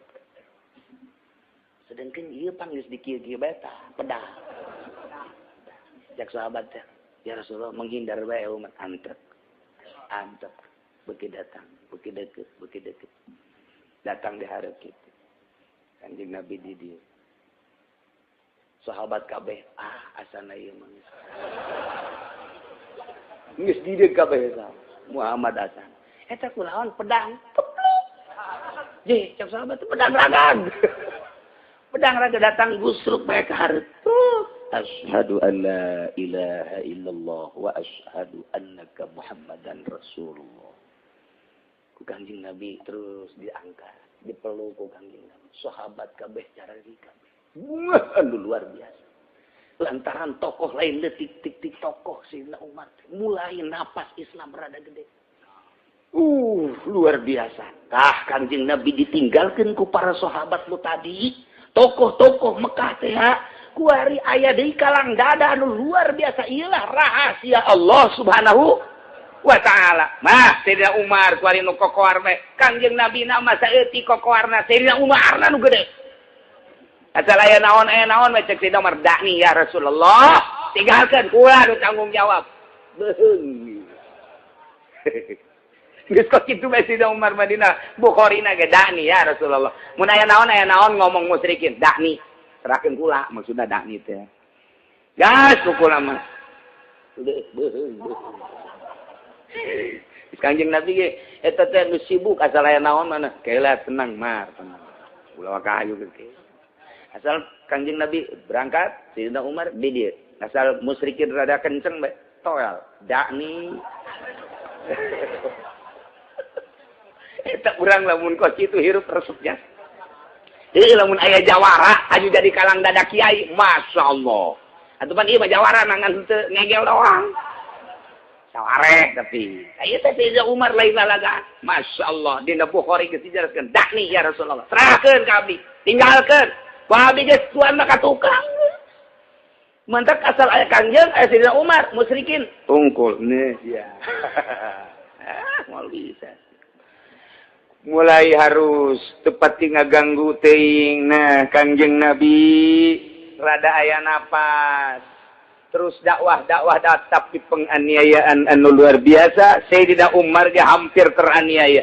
Sedangkan ieu pan geus dikieu-kieu bae tah, pedang. Jak sahabat teh, ya Rasulullah menghindar bae Umar, antep. Beuki datang, beuki deukeut. Datang di hareup kitu. Kanjeng Nabi di dieu. Sahabat kabeh, asana ieu mah. Geus di dieu kabeh tah. Muhammad asan. Eta kunaon pedang? Tepluk. Ye, cak sahabat teh pedang ragan. Pedang raga datang gusruk bae ka hareup. Asyhadu an la ilaha illallah wa asyhadu annaka Muhammadan Rasulullah. Ku Kanjeng Nabi terus diangkat, dipeluk ku Kanjeng Nabi. Sahabat kabeh carari kabeh. Anu luar biasa. Lantaran tokoh lain letik-tik tokoh Sayyidina Umar mulai napas Islam rada gede. Luar biasa. Tah Kanjeng Nabi ditinggalkan ku para sahabat lu tadi. Tokoh-tokoh Mekah teh kuari aya deui kalang dada anu luar biasa. Iyalah rahasia Allah Subhanahu wa ta'ala. Mah Sayyidina Umar kuari nu kokoar mah Kanjeng Nabi nama saeutik kokoarna Sayyidina Umar nu gede. Asal aya naon mah cek Sayyidina Umar dakni ya Rasulullah. Tinggalkeun kula nu tanggung jawab. Beheung. Geus kok kitu bae Sayyidina Umar Madinah Bukhari na ge dakni ya Rasulullah. Mun aya naon ngomong musyrikin dakni. Serahkeun kula maksudna dakni teh. Gas kula mah. Kanjeng Nabi ge eta teh geus sibuk asal aya naon mana keula tenang mar tenang. Ulah kahayu ge. Asal Kanjeng Nabi berangkat Sayyidina Umar di dieu. Asal musyrikin rada kenceng bae toel dakni. Eta urang lamun kos kitu hirup resepnya. Deui lamun aya jawara aju jadi kalang dada kiai, masyaallah. Atupan ieu mah jawara nangan teu ngegel doang. Sawareh tapi. Aya teh Sayyidina Umar lain lalaga. Masyaallah dina Bukhari geus dijelaskeun, dakni ya Rasulullah. Serahkeun ka abdi, tinggalkeun. Ku abdi geus tuan mah ka tukang. Mantak asal aya Kangjeng aya Sayyidina Umar musyrikin tungkul nih ya. Moal bisa. Mulai harus tepati ngaganggu teuing. Nah, Kangjeng Nabi rada aya napas. Terus dakwah tapi penganiayaan anu luar biasa. Sayyidina Umar ge hampir teraniaya.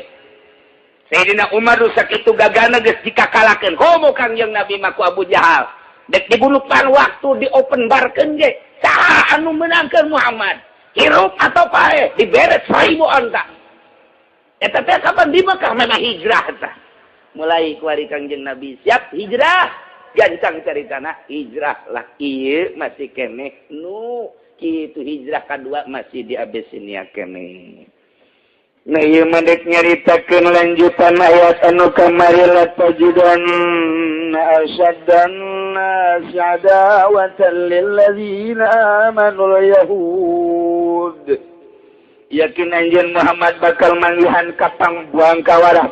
Sayyidina Umar rusak itu gagana geus dikakalakeun. Komo Kangjeng Nabi mah ku Abu Jahal. Dek dibulupan waktu di open barkeun ge. Saha anu menangkeun Muhammad? Hirup atau pae? Diberet 1000 onta. Eta teh kapan di Mekah memang hijrah tah. Mulai kuari Kangjeng Nabi siap hijrah. Gancang caritana hijrah lah ieu masih keneh nu kitu hijrah kadua masih di Abyssinia keneh. Nah ieu mah dek nyaritakeun lanjutan ayat anu kamari la tajidan asyaddan adawatan lil ladzina amanul yahud. Yakin anjeun Muhammad bakal manggihan ka bangkawarah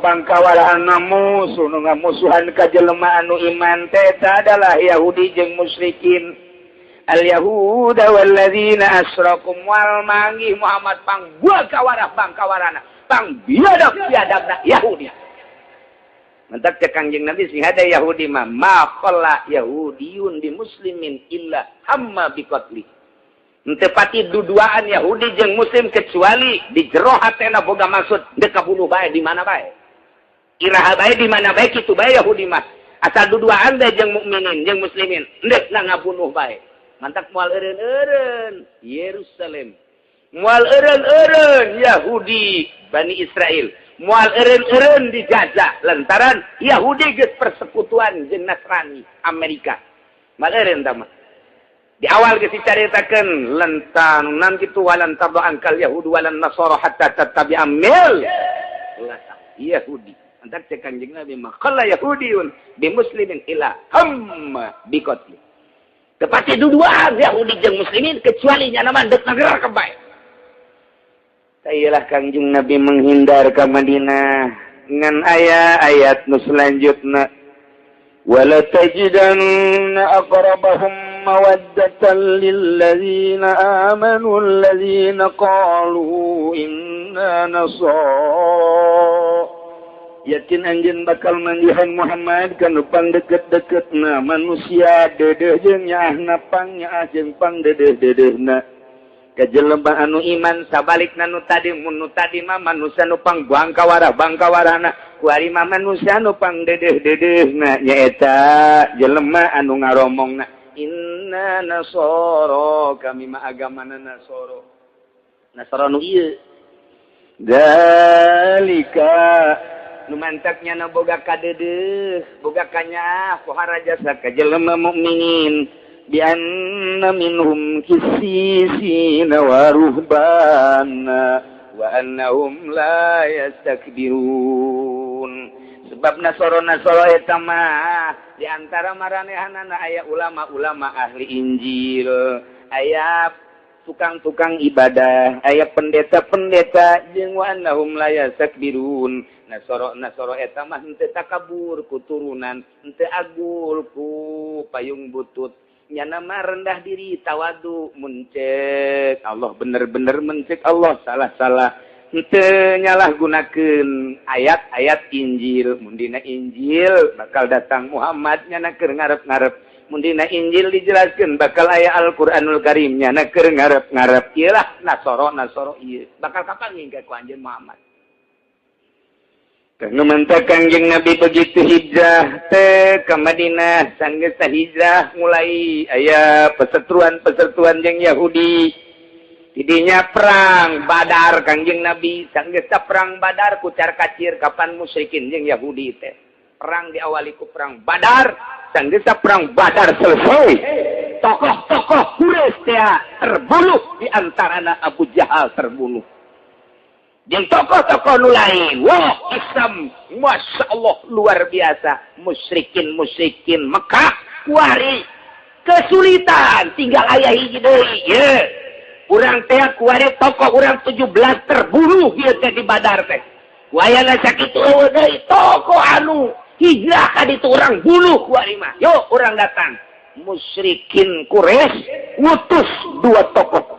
musuh nu ngamusuhan ka jelema anu iman teh adalah Yahudi jeung musyrikin. Al yahuda walladzina asyraku wal manggih Muhammad bangkawarana pang biadab-biadabna Yahudi. Mantap cek Kangjeng Nabi sing ada Yahudi mah qalla yahudiyun di muslimin illa hamma biqatli. Tepati duduaan Yahudi jeung Muslim kecuali di jero hatena boga maksud dek kabunuh bae di mana bae. Iraha bae di mana bae kitu bae Yahudi mah. Asal duduaan bae jeung mukminin jeung muslimin endek na ngabunuh bae. Mantak moal eureun-eureun Yerusalem. Moal eureun-eureun Yahudi Bani Israel. Moal eureun-eureun di Gaza lantaran Yahudi geus persekutuan jeung Nasrani Amerika. Moal eureun tah mah. Di awal geus dicaritakeun lantan nanti tu walan tabdo angkal Yahudi walan Nasara hatta tattabi'a Yahudi. Antak cek Kanjeng Nabi mah qalla yahudiyun bi muslimin ila hamma biqatli. Tepati duduaan Yahudi jeung muslimin kecuali nya nama deuk nagara kebae. Tayyalah Kanjeng Nabi menghindar ka Madinah ngan aya ayat nu selanjutna wala tajidanna aqrabahum مودة للذين آمنوا الذين قالوا إنا نصارى. Yakin anjeun bakal mandihan Muhammad kana pang deket-deketna manusia dedeh jeung nyaahna pang nyaah jeung pang dedeh-dedehna. Ka jelema anu iman sabalikna nu tadi mah manusia nu pang bangkawarahna ku ari mah manusia nu pang dedeh-dedehna nyaeta jelema anu ngaromongna inna nasoro kami mah agamana nasoro nu ieu dalika nu mantaknya na boga kadeudeus boga kanya pohara jasa ka jelema mukminin bi anna minhum qissisina wa ruhbana wa annahum la yastakbirun sebab nasoro eta mah di antara maranehanana aya ulama-ulama ahli Injil, aya tukang-tukang ibadah, aya pendeta-pendeta jeung wa annahum la yastakbirun. Nasoro eta mah henteu takabur ku turunan, henteu agul ku payung butut. Nyana mah rendah diri, tawadu, muncek Allah bener-bener mencek Allah salah-salah. Henteu nyalahgunakeun ayat-ayat Injil. Mun dina Injil bakal datang Muhammad nyana keur ngarep-ngarep. Mun dina Injil dijelaskeun bakal aya Al-Qur'anul Karim nyana keur ngarep-ngarep. Ieu lah nasoro ieu. Bakal kapan ngingka ku anjeun Muhammad. Karena mantap Kangjeng Nabi begitu hijrah teh ke Madinah, sanggeus hijrah mulai aya pesertuan jeung Yahudi. Didinya perang Badar Kangjeng Nabi, sanggeus perang Badar kucar kacir kapan musyrikin jeung Yahudi teh. Perang diawali ku perang Badar, sanggeus perang Badar selesai. Tokoh-tokoh Quraisy teh terbunuh, di antarana Abu Jahal terbunuh. Yang tokoh-tokoh nu lain, wah Islam, masya Allah luar biasa. Musyrikin Mekah, kuari kesulitan, tinggal ayah hiji deui. Ye, urang teh kuari tokoh urang 17 terbunuh ieu teh di Badar teh. Kuayana sakitu eueuh deui tokoh anu hijrah ka ditu urang bunuh kuari mah. Yo urang datang. Musyrikin Quraisy ngutus 2 tokoh.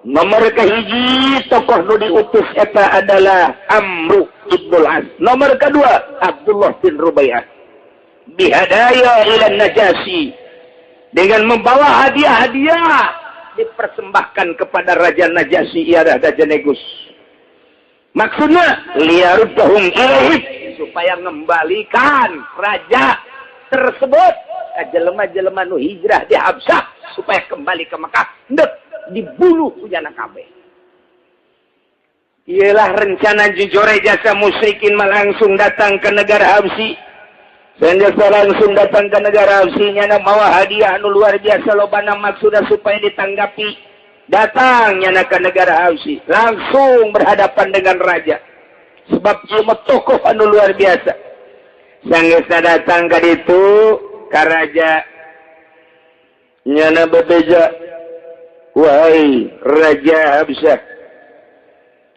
Nomor kahiji tokoh nu diutus eta adalah Amru ibnul As. Nomor kedua Abdullah bin Rubaiyah. Bihadaya ila Najasyi, dengan membawa hadiah-hadiah dipersembahkan kepada Raja Najasyi, ia Raja Negus. Maksudnya liyaruddahum ilaihi, supaya mengembalikan raja tersebut ke jelema-jelema nu hijrah di Habsyah supaya kembali ke Mekah. Ndek dibunuh hujana kabeh. Ialah rencana jujore jasa musyrikin langsung datang ke negara Habsyi. Sehingga langsung datang ke negara Habsyi nyana mawa hadiah anu luar biasa lobana maksudna supaya ditanggapi. Datang nyana ke negara Habsyi, langsung berhadapan dengan raja. Sebab cuma tokoh anu luar biasa. Sanggeus datang ka ditu ka raja nyana bebeja. Wahai Raja Habsyah,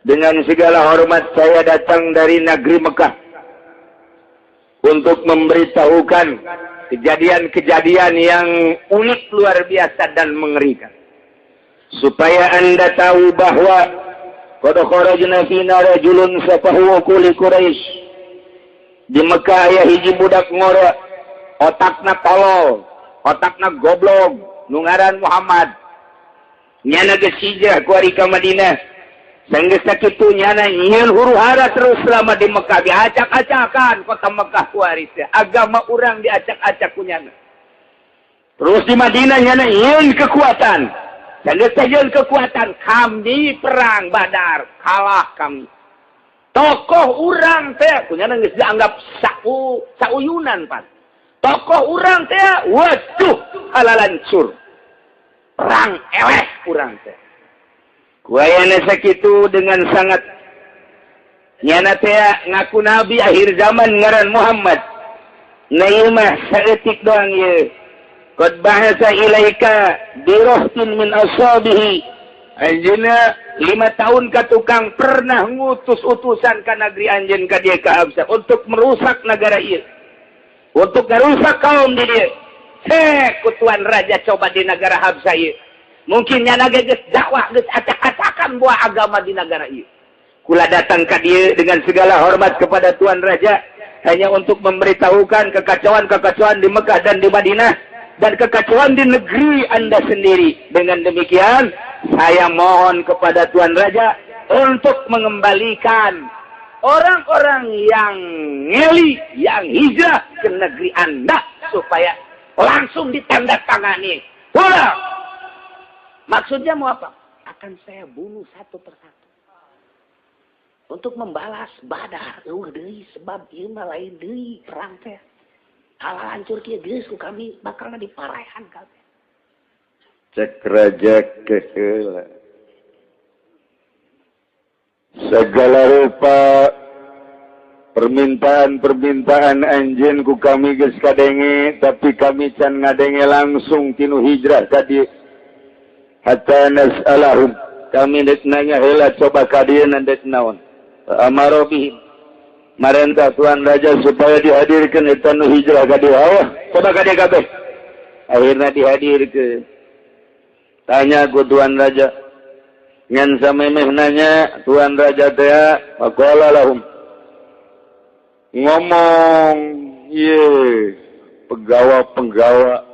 dengan segala hormat saya datang dari negeri Mekah untuk memberitahukan kejadian-kejadian yang unik luar biasa dan mengerikan. Supaya Anda tahu bahwa qad kharajna fina rajulun safahu quli Quraisy. Di Mekah aya hiji budak ngora, otakna tolol, otakna goblok, nu ngaran Muhammad. Nyana geus hijrah ku ari ka Madinah. Sanggeus sakitu nyana nyieun huru-hara terus selama di Mekah, diacak-acakan kota Mekah ku ari teh. Agama urang diacak-acak ku nyana. Terus di Madinah nyana nyieun kekuatan. Sanggeus nyieun kekuatan, kami perang Badar, kalah kami. Tokoh urang teh ku nyana geus dianggap sauyunan pan. Tokoh urang teh waduh halalancur. Perang eleh kurang teh. Kuayana sakitu dengan sangat nyana teh ngaku nabi akhir zaman ngaran Muhammad. Nai mah saeutik doang ye. Qad bahasa ilaika birahtin min ashabihi. Anjeunna 5 tahun ka tukang pernah ngutus utusan ka negeri anjeun ka dieu ka Habsyah untuk merusak negara ieu. Untuk merusak kaum di dieu. Kutuan raja coba di negara Habsyah ieu. Mungkin nyana geus dakwah geus acak-acakan buah agama di negara ieu. Kula datang ka dieu dengan segala hormat kepada tuan raja hanya untuk memberitahukan kekacauan-kekacauan di Mekah dan di Madinah dan kekacauan di negeri Anda sendiri. Dengan demikian saya mohon kepada tuan raja untuk mengembalikan orang-orang yang ngeli, yang hijrah ke negeri Anda supaya langsung ditandatangani. Pulang. Maksudnya mau apa? Akan saya bunuh satu persatu. Untuk membalas Badar. Deui sebab ieu mah lain deui perang teh. Halal hancur kieu geus ku kami bakal diparahan kabeh. Cek raja keheula. Segala rupa permintaan anjeun ku kami geus kadenge tapi kami can ngadenge langsung tinu hijrah tadi hatta nas'alahum kami dek nanya heula coba ka dieu dek naon amaro bihim marentah Tuan Raja supaya dihadirkeun eta nu hijrah ka dieu coba ka dieu kabeh akhirna dihadirkeun tanya ku Tuan Raja ngan samemeh nanya Tuan Raja teh faqala lahum ngomong penggawa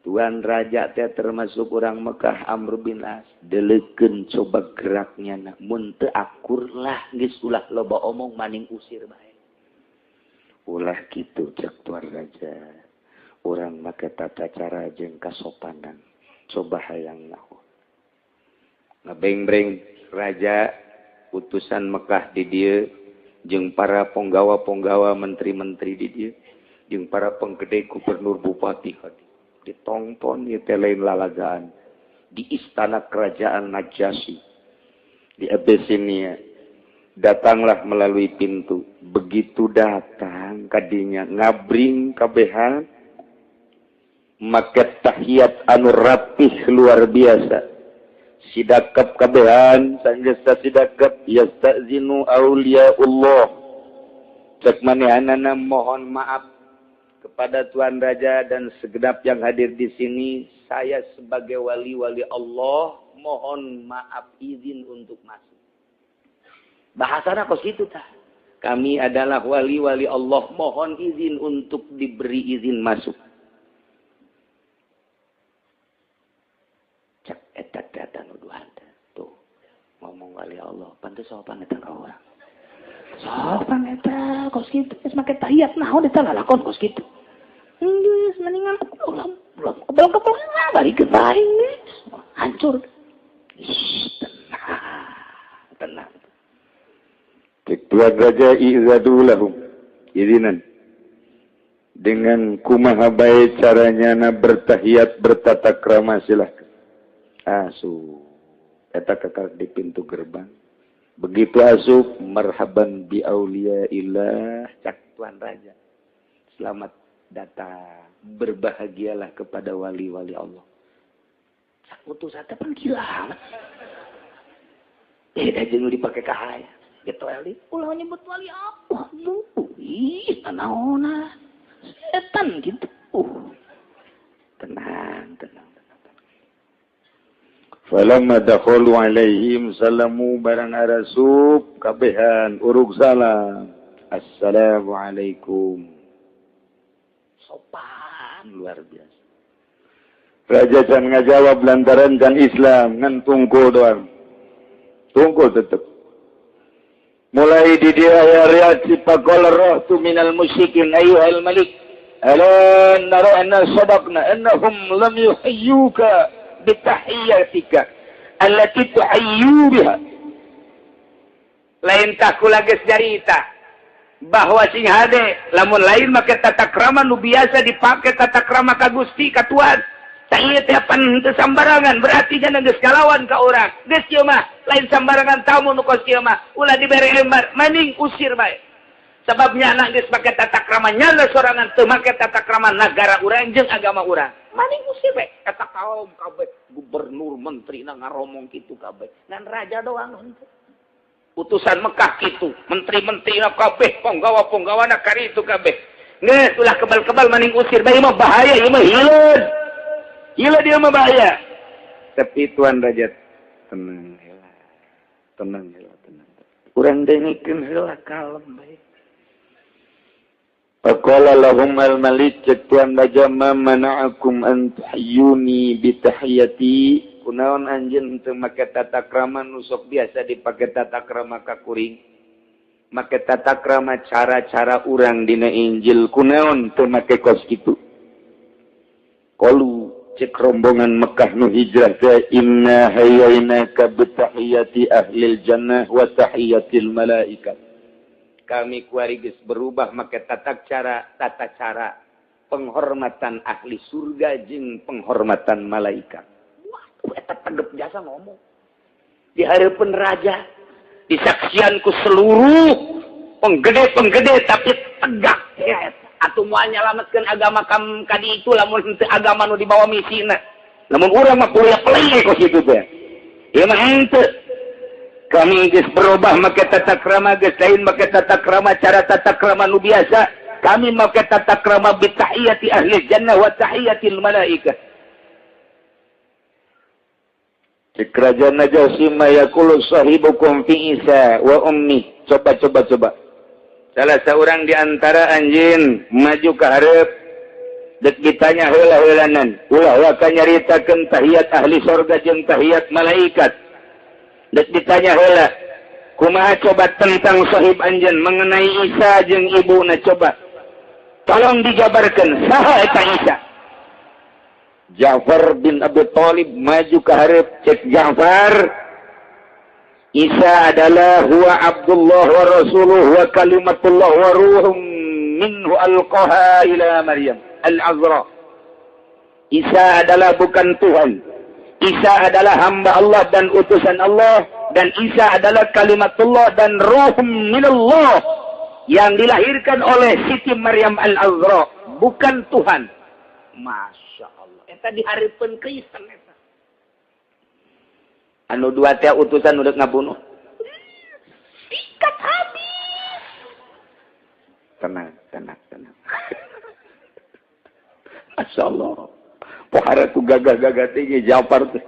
Tuan Raja teh termasuk orang Mekah Amr bin As deleukeun coba geraknya mun teu akur lah geus ulah loba omong maning usir bae ulah kitu cek Tuan Raja urang make tata cara jeung kasopanan coba hayang naon ngabeng-breng raja utusan Mekah di dieu jeung para penggawa-penggawa menteri-menteri di dieu jeung para penggede gubernur bupati ditongton ieu teh lain lalagaan di istana kerajaan Najasyi di Abyssinia datanglah melalui pintu begitu datang kadinya ngabring kabehan make tahiyat anu rapih luar biasa sidakap kabehan sanggesa sidakap yastazinu auliyaullah cek manehanana mohon maaf kepada Tuan Raja dan segenap yang hadir di sini saya sebagai wali-wali Allah mohon maaf izin untuk masuk bahasana kos gitu tah kami adalah wali-wali Allah mohon izin untuk diberi izin masuk cek eta nuduhan tuh ngomong wali Allah pantes sopan eta ka urang sopan eta kos kitu geus make tahiyat naon eta lalakon kos kitu geus mendingan belum kebel bari ke bae hancur tenang cek Tuan Raja izadu lahum izinan dengan kumaha bae caranya bertahiyat bertata krama silahkan asup eta kekal di pintu gerbang begitu asup marhaban bi auliyaillah cak Tuan Raja selamat datang berbahagialah kepada wali-wali Allah cak utusan teh pan gila beda jeung dipake ka aya gitu ali ulah nyebut wali Allah ih naona setan gitu tenang falamma dakhalu alaihim salamu barang arasub kabehan urug salam assalamualaikum sopan luar biasa raja can ngajawab lantaran can Islam ngan tunggu doang tunggu tetep mulai di dia ayat sifaqala rahtu minal musyrikin ayyuhal malik ala nara anna sadaqna annahum lam yuhayyuka bitahiyatika allati tuhayyu biha lain takula geus jarita bahwa sing hade lamun lain make tata krama nu biasa dipake tata krama ka Gusti ka Tuhan tah ieu teh pan teu sambarangan berarti cenah geus kalawan ka urang geus kieu mah lain sambarangan tamu nu kos kieu mah ulah dibere lembar mending usir bae sababnya anak geus make tata krama nyana sorangan teu make tata krama nagara urang jeung agama urang maning usir bae eta kaum kabeh gubernur menteri na ngaromong kitu kabeh ngan raja doang henteu utusan Mekah kitu menteri-menteri na kabeh penggawa-penggawa na kari itu kabeh geus ulah kebal-kebal maning usir bae mah bahaya ieu mah hileud dia mah bahaya tapi Tuan Raja tenang heula urang dengikeun heula kalem bae faqala lahum al-malik Tuan Raja ma mana'akum an tuhayyuni bi tahiyati kunaon anjeun teu make tata krama nu sok biasa dipake tata krama ka kuring make tata krama cara-cara urang dina Injil kunaon teu make kos kitu qalu cek rombongan Mekah nu hijrah teh inna hayyainaka bi tahiyati ahlil jannah wa tahiyatil malaikat kami kuari geus berubah make tata cara penghormatan ahli surga jeung penghormatan malaikat. Wah, eta tegep jasa ngomong. Di hareupeun raja disaksianku seluruh penggede tapi tegak ya atuh moal nyalametkeun agama kadi itu lamun henteu agama nu dibawa misina lamun urang mah kuliah peleng kos kitu teh ieu mah henteu kami geus berubah make tata krama geus lain make tata krama cara tata krama nu biasa kami make tata krama bi tahiyati ahli jannah wa tahiyatil malaikah Kerajaan Najasyi mayakulu sahibukum fi Isa wa ummi. Coba. Salah seorang di antara anjeun maju ke hareup dek ditanya heula-heulanan. Ulah ka nyaritakeun tahiyat ahli surga jeung tahiyat malaikat. Dek ditanya heula. Kumaha coba tentang sahib anjeun mengenai Isa jeung ibuna coba. Tolong dijabarkeun saha eta Isa. Ja'far bin Abi Thalib maju ke hareup cek Ja'far Isa adalah huwa Abdullah wa Rasuluh wa kalimatullah wa ruhum minhu alqaha ila Maryam al-Azra Isa adalah bukan Tuhan Isa adalah hamba Allah dan utusan Allah dan Isa adalah kalimatullah dan ruhum minallah yang dilahirkan oleh Siti Maryam al-Azra bukan Tuhan Masya Allah eta dihareupeun Kristen eta anu dua teh utusan udah ngabunuh sikat habis tenang Masya Allah pohara tu gagah-gagah teh Ja'far teh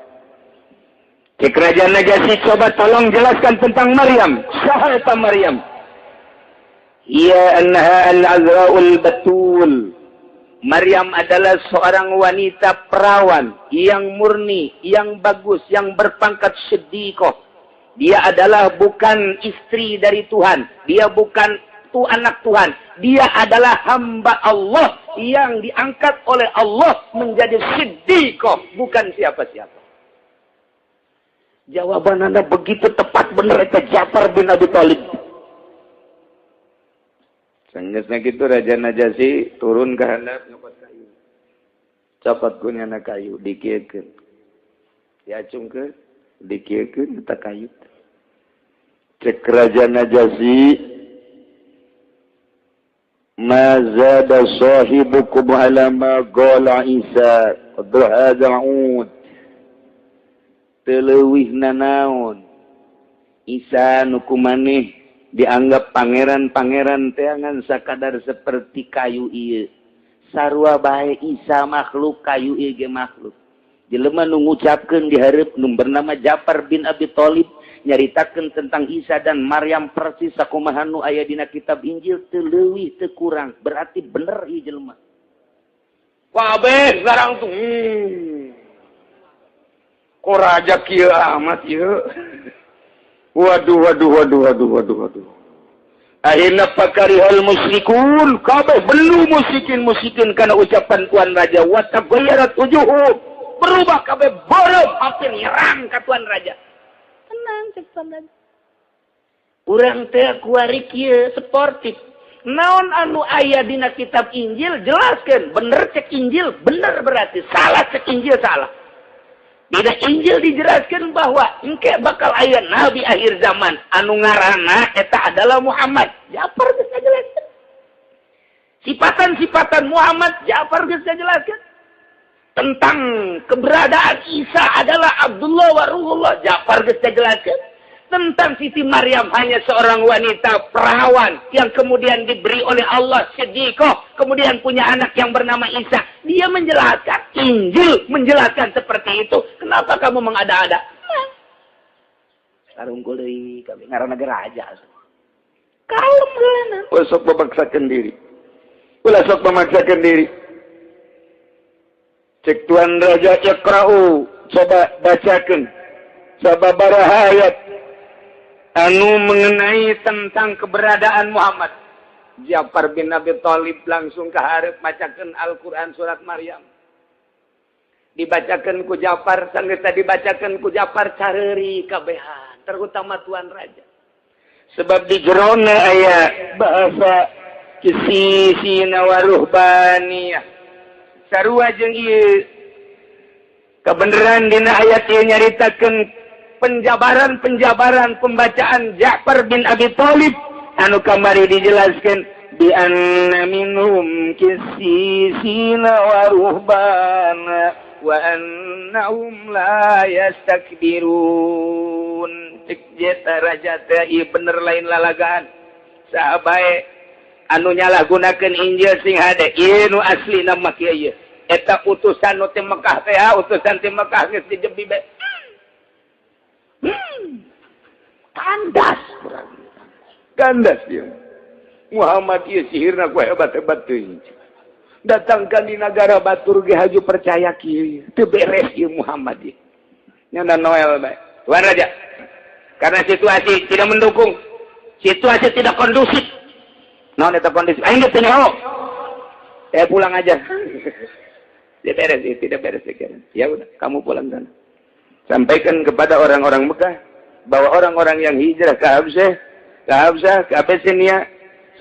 ke kerajaan Najasyi coba tolong jelaskan tentang Maryam saha eta Maryam annaha al-azra'ul batul Maryam adalah seorang wanita perawan yang murni, yang bagus, yang berpangkat siddiqah. Dia adalah bukan istri dari Tuhan. Dia bukan anak Tuhan. Dia adalah hamba Allah yang diangkat oleh Allah menjadi siddiqah, bukan siapa-siapa. Jawaban Anda begitu tepat benar itu Ja'far bin Abi Thalib. Sanggeusna kitu Raja Najasyi turun ke handap nyopot kayu. Copot kunyana kayu dikiekeun. Diacungkeun, dikiekeun eta kayu. Cek Raja Najasyi ma zada sahibukum ala ma qala Isa qad hadha ud. Teleuwihna naon. Isa nu kumaneh dianggap pangeran-pangeran teangan sakadar seperti kayu ieu sarua bae Isa makhluk kayu ieu ge makhluk jelema nu ngucapkeun di hareup nu bernama Ja'far bin Abi Thalib nyaritakeun tentang Isa dan Maryam persis sakumaha nu aya dina kitab Injil teu leuwih teu kurang berarti bener ieu jelema kabeh sareng tuh ko raja kieu amat ieu Waduh. Akhirnya pakarihal musyrikun. Kabeh belum musyrikin karena ucapan Tuan Raja. Watagayyarat wujuhum. Berubah kabeh borok. Hampir nyerang ke Tuan Raja. Tenang cek Tuan Raja. Urang teh kuari kieu sportif. Naon anu aya dina kitab Injil jelaskeun. Bener cek Injil, bener berarti. Salah cek Injil salah. Dina Injil dijelaskan bahwa engke bakal aya nabi akhir zaman anu ngaranna eta adalah Muhammad. Ja'far geus ngajelaskeun. Sifatan-sifatan Muhammad Ja'far geus ngajelaskeun. Tentang keberadaan Isa adalah Abdullah wa Ruhullah Ja'far geus ngajelaskeun. Tentang Siti Maryam hanya seorang wanita perawan yang kemudian diberi oleh Allah siddiqah, kemudian punya anak yang bernama Isa. Dia menjelaskan, Injil menjelaskan seperti itu. Kenapa kamu mengada-ada? Sarungkul deui kami ngaranna raja. Kalem geulana. Sok memaksakeun diri. Ulah sok memaksakeun diri. Cek Tuan Raja Iqra'u, coba bacakeun sababaraha ayat anu mengenai tentang keberadaan Muhammad. Ja'far bin Abi Thalib langsung ke hareup macakeun Al-Qur'an surat Maryam. Dibacakeun ku Ja'far, sanggeus dibacakeun ku Ja'far careuri kabehan, terutama Tuan Raja. Sebab di jerona aya bahasa kisisina wa ruhbaniyah. Sarua jeung ieu kabeneran dina ayat ieu nyaritakeun penjabaran pembacaan Ja'far bin Abi Thalib anu kamari dijelaskan bi anna minhum qissisina wa ruhbana wa annahum la yastakbirun. Cek jeta raja teh ieu bener lain lalagaan sahabae anu nyalahgunakeun Injil sing hade ieu nu aslina mah kieu ieu eta utusan nu teh Mekah teh utusan teh Mekah geus dijebi be kandas dia Muhammad ieu sihirna ku hebat-hebat teuing datangkan di negara batur ge haju percaya kieu teu beres ieu Muhammad ieu nyana Noel bae Tuan Raja karena situasi tidak mendukung situasi tidak kondusif naon eta kondusif aing teh nyaho pulang aja tidak beres tidak beres ya udah kamu pulang sana sampaikan kepada orang-orang Mekah bahwa orang-orang yang hijrah ke Habsyah, ke Abyssinia,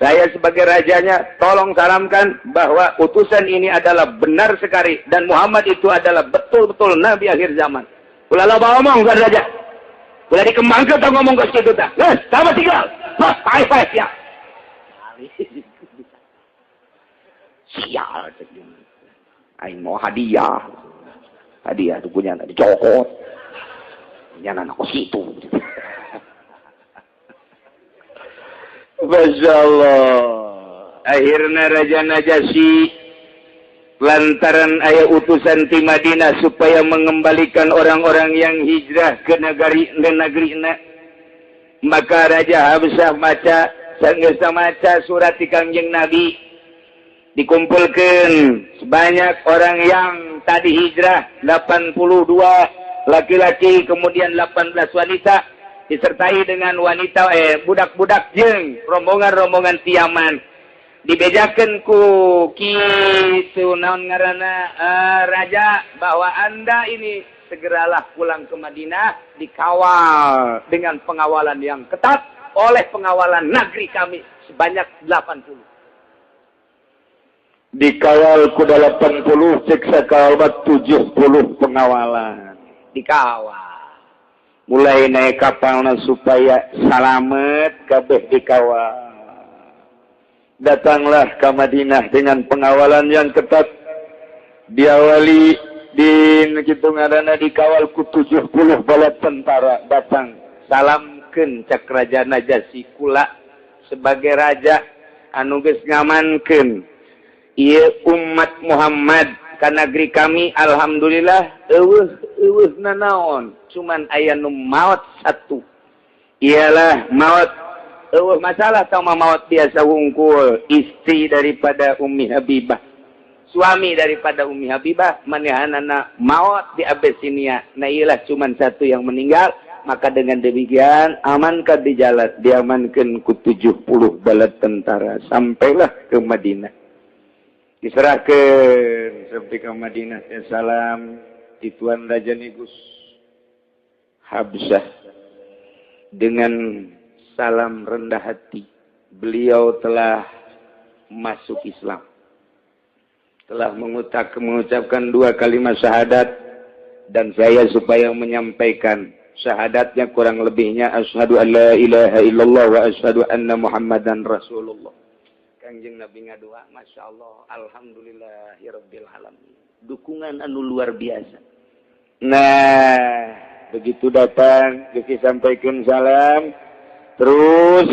saya sebagai rajanya, tolong salamkan bahwa utusan ini adalah benar sekali dan Muhammad itu adalah betul-betul Nabi akhir zaman. Ulah loba ngomong kan raja. Ulah dikembangkeun tah ngomong ke situ tah. Geus, sama tinggal. Mas, pae ya. Sial aing mau hadiah. Hadiah tuh punya dicokot. Jangan aku situ. Masya Allah. Akhirnya Raja Najasyi lantaran aya utusan ti Madinah supaya mengembalikan orang-orang yang hijrah ke negeri-na. Maka Raja Habsyah maca surat ti Kangjeng Nabi dikumpulkan sebanyak orang yang tadi hijrah 82 laki-laki kemudian 18 wanita disertai dengan wanita budak-budak jeung rombongan-rombongan tiaman dibejakeun ku kitu naon ngaranna raja bahwa Anda ini segeralah pulang ke Madinah dikawal dengan pengawalan yang ketat oleh pengawalan negeri kami sebanyak 80 dikawal ku 80 siksa kalbat 70 pengawalan dikawal mulai naik kapalna supaya salamet kabeh dikawal datanglah ke Madinah dengan pengawalan yang ketat diawali di kitu ngaranna dikawal ku 70 bala tentara datang salamkeun cak Raja Najasyi kula sebagai raja anu geus ngamankeun ieu umat Muhammad ka negeri kami alhamdulillah eueuh nanaon cuman aya nu maot satu ialah maot masalah sama maot biasa wungkul istri daripada Ummi Habibah suami daripada Ummi Habibah manehanana maot di Abyssinia nah ialah cuman satu yang meninggal maka dengan demikian amankan di jalan diamankan ku 70 bala tentara sampailah ke Madinah diserahkan sampai ke Madinah ya salam di Tuan Raja Negus Habsyah dengan salam rendah hati beliau telah masuk Islam telah mengucapkan 2 kalimat syahadat dan saya supaya menyampaikan syahadatnya kurang lebihnya asyhadu an la ilaha illallah wa asyhadu anna muhammadan rasulullah Kangjeng Nabi ngadua Masya Allah alhamdulillahirabbil alamin dukungan anu luar biasa nah begitu datang disampaikan salam terus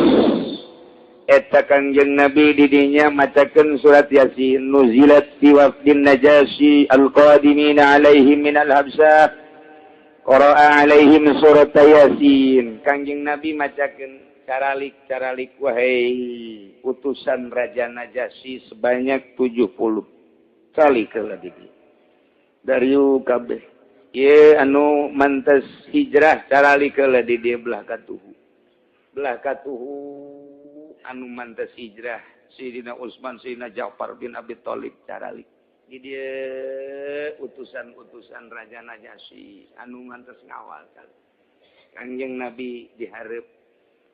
eta Kangjeng Nabi didinya macakeun surat Yasin nuzilat fi wafdin Najasyi al-qadimina alaihim minal Habsyah qara'a alaihim surat Yasin Kangjeng Nabi macakeun caralik wahai utusan Raja Najasyi sebanyak 70 kali keula dieu dari kabeh ieu anu mantes hijrah caralik keula di dieu belah katuhu anu mantes hijrah Sayyidina Utsman Sayyidina Ja'far bin Abi Thalib caralik di dieu utusan Raja Najasyi anu mantes ngawal Kangjeng Nabi dihareup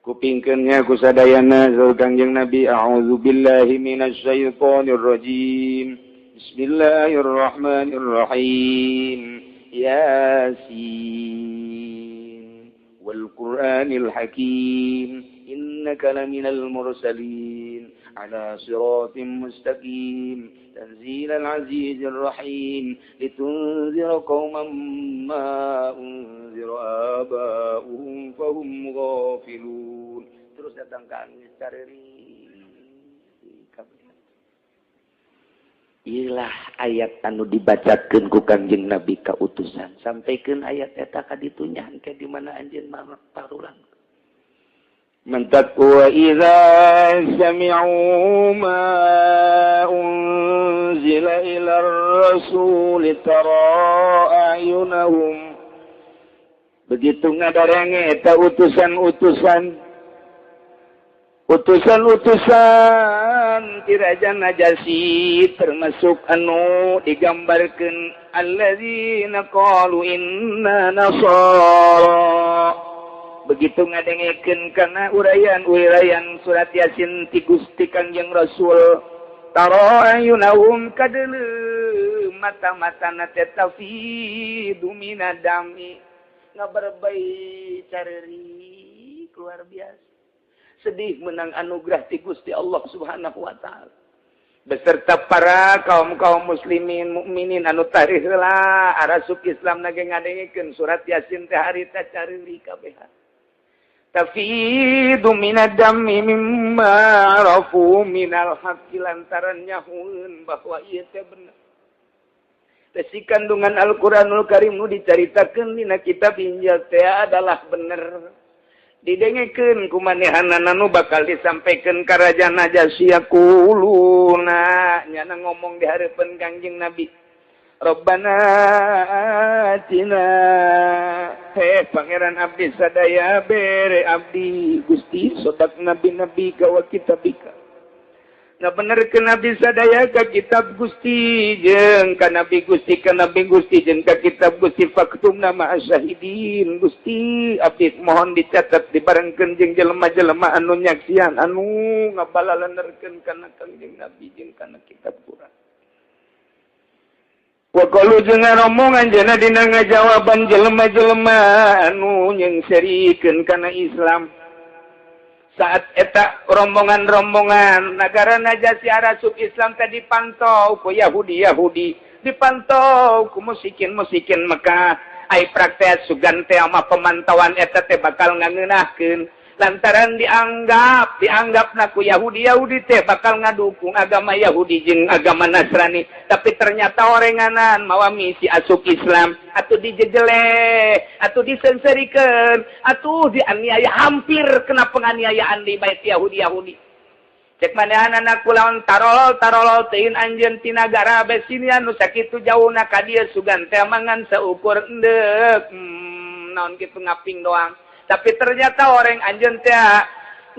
kupingkeunnya ku sadayana Kangjeng Nabi a'udzubillahi minasyaitonir rajim bismillahirrahmanirrahim yasin qur'anil hakim innaka laminal mursalin ala siratim mustaqim tanzilal azizir rahim litunzira qauman ma unzira aba'uhum fahum ghafilun. Terus datang ke angin cariri. Ilah ayat anu dibacakeun ku Kangjeng Nabi ka utusan. Sampaikeun ayat eta ka ditu nyangke di mana anjeun mah parulang. Mantakwa idza sami'u ma unzila ila rasul tara ayunahum. Begitu ngadarenge eta utusan ti Raja Najasyi termasuk anu digambarkeun alladzina qalu inna nasara. Begitu ngadengekeun kana urayan surat Yasin ti Gusti Kangjeng Rasul tara ayunahum kadeuleu mata-matana teh tafidu minadami ngaberbai careri luar biasa. Sedih menang anugerah ti Gusti Allah Subhanahu wa taala. Beserta para kaum muslimin mukminin anu tarikh heula arasuk Islam nage ngadengekeun surat Yasin teh harita careurik kabeh. Tafidu minad dammi mimma arafu minal haqqi lantaran nyahueun bahwa ieu teh bener. Tesi kandungan Al-Qur'anul Karim nu dicaritakeun dina kitab Injil teh adalah bener. Didengekeun ku manehanana nu bakal disampaikan ka Raja Najasyi kuluna nyana ngomong di hareupeun Kangjeng Nabi Rabbana atina pangeran abdi sadaya bere abdi Gusti sodak nabi-nabi gawa kitabika ngabenerkeun abdi sadaya ka kitab Gusti jeung ka nabi Gusti jeung ka kitab Gusti faktum nama asyahidin Gusti abdi mohon dicatat dibarengkeun jeung jelema-jelema anu nyaksian anu ngabalalanerkeun kana Kangjeng Nabi jeung kana kitab Quran. Wa qalu jeung ngomong anjeunna dina ngajawaban jelema-jelema anu nyengsirikeun kana Islam. Saat eta rombongan negara Najasyi arasuk Islam tadi dipantau ku Yahudi dipantau ku musikin Mekah ai praktek sugan teh mah pemantauan eta teh bakal ngangeunahkeun lantaran dianggapna ku Yahudi teh bakal ngadukung agama Yahudi jeung agama Nasrani tapi ternyata orenganan mawa misi asuk Islam atuh dijejele atuh disenserikeun atuh dianiaya hampir kena penganiayaan di bait Yahudi cek manehanana kulawan tarol teuing anjeun ti nagara Abisinia nu sakitu jauhna ka dieu sugan teh mangan seukur endek naon kitu ngaping doang tapi ternyata orang anjeun teh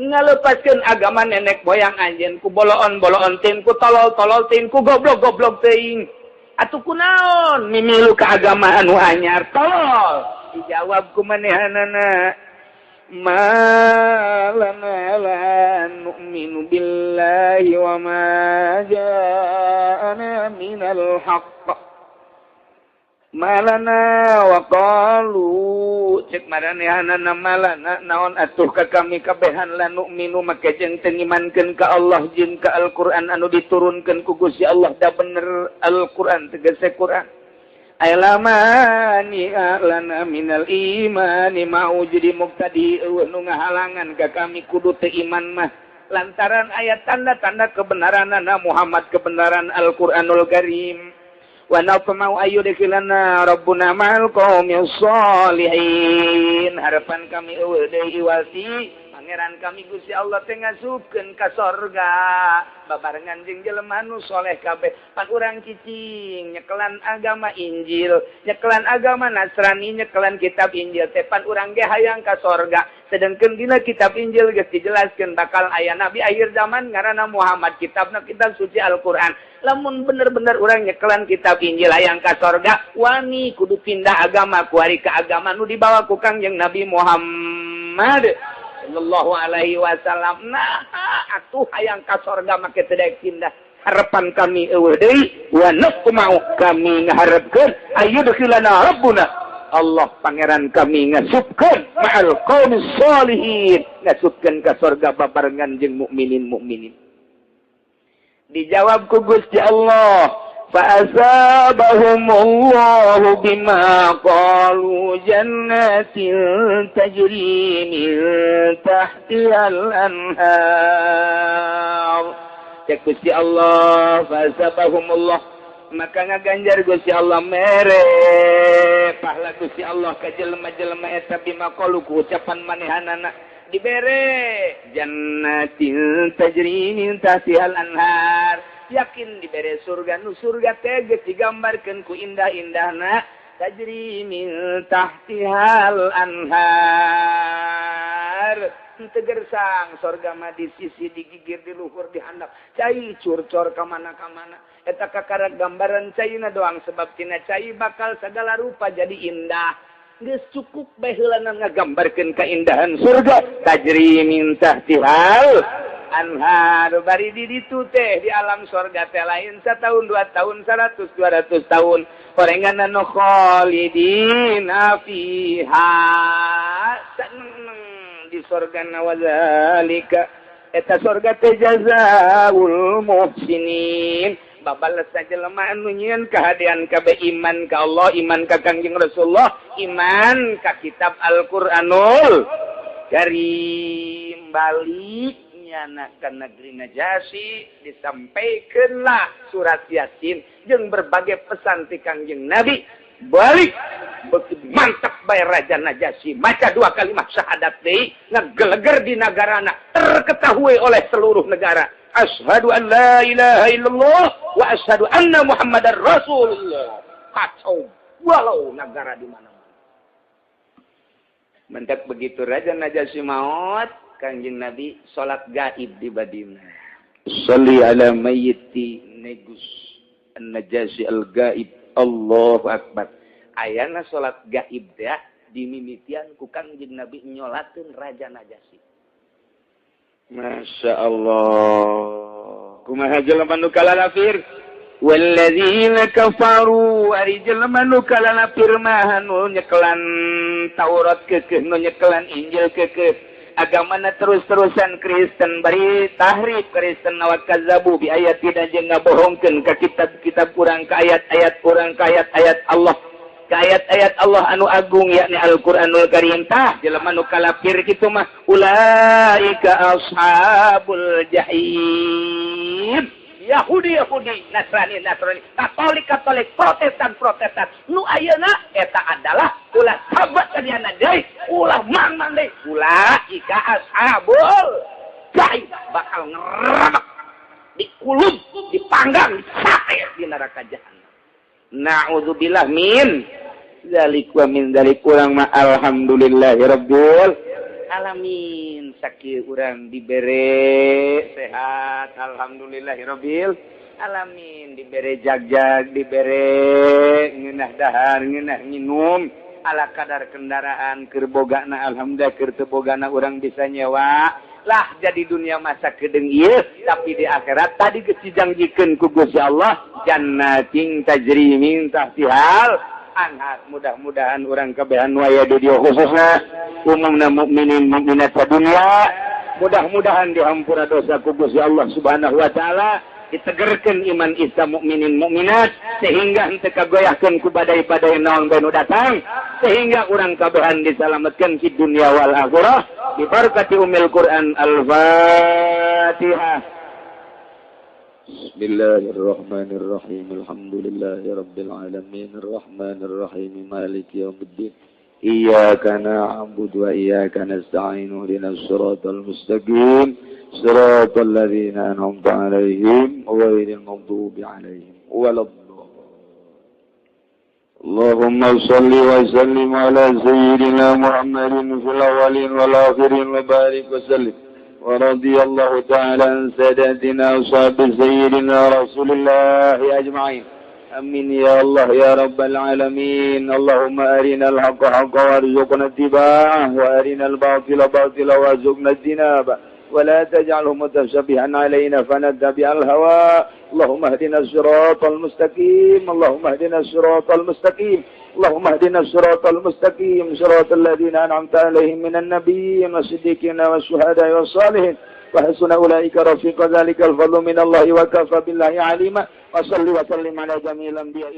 ngalepaskeun agama nenek moyang anjeun ku boloon teuing ku tolol teuing ku goblok teuing atuh kunaon mimilu ka agama anu anyar tolol dijawab ku manehanana malana la nu'minu billahi wa ma ja'ana minal haqq malana wa qalu cek maranehanana malana naon atuh ka kami kabehan la nu'minu make jeung teu ngimankeun ka Allah jeung ka Al-Qur'an anu diturunkeun ku Gusti Allah da bener Al-Qur'an tegese Qur'an ailamani lana minal imani mau jadi mubtadi nu ngahalangan ka kami kudu teu iman mah lantaran ayat tanda-tanda kebenaranna Muhammad kebenaran Al-Qur'anul Karim wa nafmau ayyudkhilana rabbuna ma'al qaumis sholihin harapan kami eueuh deui iwasi pangeran kami Gusti Allah teh ngasupkeun ka sorga babarengan jeung jelema nu soleh kabeh pan urang cicing nyekelan agama Injil nyekelan agama Nasrani nyekelan kitab Injil teh pan urang ge hayang ka sorga sedengkeun dina kitab Injil geus dijelaskeun bakal aya nabi akhir zaman ngaranna Muhammad kitabna kitab suci Al-Qur'an lamun bener-bener urang nyekelan kitab Injil hayang ka sorga wani kudu pindah agama ku ari ka agama nu dibawa ku Kangjeng Nabi Muhammad sallallahu alaihi wasallam. Nah, atuh hayang ka sorga make teu daek pindah. Harapan kami eueuh deui wa naqmau kami ngaharepkeun ayyudkhilana rabbuna Allah pangeran kami ngasupkeun ma'al qaumis sholihin ngasutkeun ka surga babarengan jeung mukminin. Dijawab ku Gusti Allah, fa asabahumullahu bima qalu jannatin tajri min tahtihal anhar. Cek Gusti Allah, fa asabahumullah maka ngaganjar Gusti Allah mere pahala Gusti Allah ka jelema-jelema eta bima qalu ku ucapan manehanana dibere jannatin tajri min tahtihal anhar, yakin dibere surga nu surga teh geus digambarkeun ku indah-indahna tajri min tahtihal anhar. Teu gersang surga mah di sisi digigir di luhur di handap cai curcor ka mana-kamana eta kakara gambaran caina doang sebab tina cai bakal segala rupa jadi indah. Geus cukup bae heula ngagambarkeun keindahan surga tajri min tahtihal anhar. Bari di ditu teh di alam surga teh lain satahun 2 tahun 100 200 tahun orengan anu khalidina fiha di surga nawazalika eta surga teh jazaul muhsinin babales jelema anu nyieun kahadian kabeh iman ka Allah, iman ka Kangjeng Rasulullah, iman ka kitab Al-Qur'anul Karim. Baliknya ka negeri Najasyi disampaikeunlah surat Yasin jeung berbagai pesan ti Kangjeng Nabi. Balik mantap bae Raja Najasyi maca 2 kalimat syahadat deui ngageleger di nagarana terketahui oleh seluruh negara. Asyhadu an la ilaha illallah wa asyhadu anna Muhammadar Rasulullah. Kacau walau negara di mana-mana. Mentak begitu Raja Najasyi maut, Kanjeng Nabi salat gaib di Madinah. Shalli ala mayyiti negus an-Najasyi al-gaib. Allahu Akbar. Ayana salat gaib teh dimimitian ku Kangjeng Nabi nyolateun Raja Najasyi. Masya Allah. Kumaha jelema nu kalalafir? Walladzina kafaru ari jelema nu kalalafir mah nu nyekelan Taurat keukeuh, nu nyekelan Injil keukeuh. Agamana terus-terusan Kristen bari tahrif Kristen nawat kazabu bi ayatina jeung ngabohongkeun ka kitab-kitab urang ka ayat-ayat urang ka ayat-ayat Allah ka ayat-ayat Allah anu agung yakni Al-Qur'anul Karim. Tah jelema nu kalafir kitu mah ulaika ashabul jahim. Yahudi, Nasrani, Katolik, Protestan. Nu ayeuna eta adalah ulah sahabat kadiana deui, ulah mangmang deui. Ulaika ashabul jahim bakal ngerebek, dikulub, dipanggang, disate di neraka jahanam. Na'udzubillah min zalik wa min zalik urang mah alhamdulillahirabbil alamin. Sakit urang dibere sehat alhamdulillahirabbil alamin, dibere jagjag, dibere ngeunah dahar, ngeunah nginum ala kadar kendaraan keur bogana alhamdulillah, keur teu bogana urang bisa nyewa lah. Jadi dunia masa kedeung ieu tapi di akhirat tadi geus dijanjikeun ku Gusti Allah jannatin tajri min tahtihal anhar. Mudah-mudahan orang kabehan waya di dia khususna umumna mukminin mukminat sadunya mudah-mudahan dihampura dosa ku Gusti Allah Subhanahu wa taala, ditegerkeun iman Islam mukminin mukminat sehingga henteu kagoyahkeun ku badai-badai naon bae nu datang, sehingga urang kabehan disalametkeun di dunia wal akhirah bi barakati umil Quran. Al-Fatihah. Bismillahirrahmanirrahim. Alhamdulillahirabbil alamin arrahmanirrahim maliki yaumiddin. Iyyaka na'budu wa iyyaka nasta'in ihdinas siratal mustaqim siratal ladzina an'amta 'alaihim ghairil maghdubi 'alaihim waladdallin. Allahumma shalli wa sallim ala sayyidina Muhammadin fil awwalin wal akhirin wa barik wa sallim. ورضي الله تعالى عن ساداتنا وصحب سيدنا رسول الله أجمعين. آمين يا الله يا رب العالمين. اللهم أرنا الحق حقا وارزقنا اتباعه وأرنا الباطل باطلا وارزقنا اجتنابه ولا تجعله متشابها علينا فنتبع الهوى. اللهم اهدنا الصراط المستقيم. اللهم اهدنا الصراط المستقيم. اللهم اهدنا الصراط المستقيم صراط الذين أنعمت عليهم من النبيين والصديقين والشهداء والصالحين وحسن أولئك رفيقا ذلك الفضل من الله وكفى بالله عليما وصل وسلم على جميع الأنبياء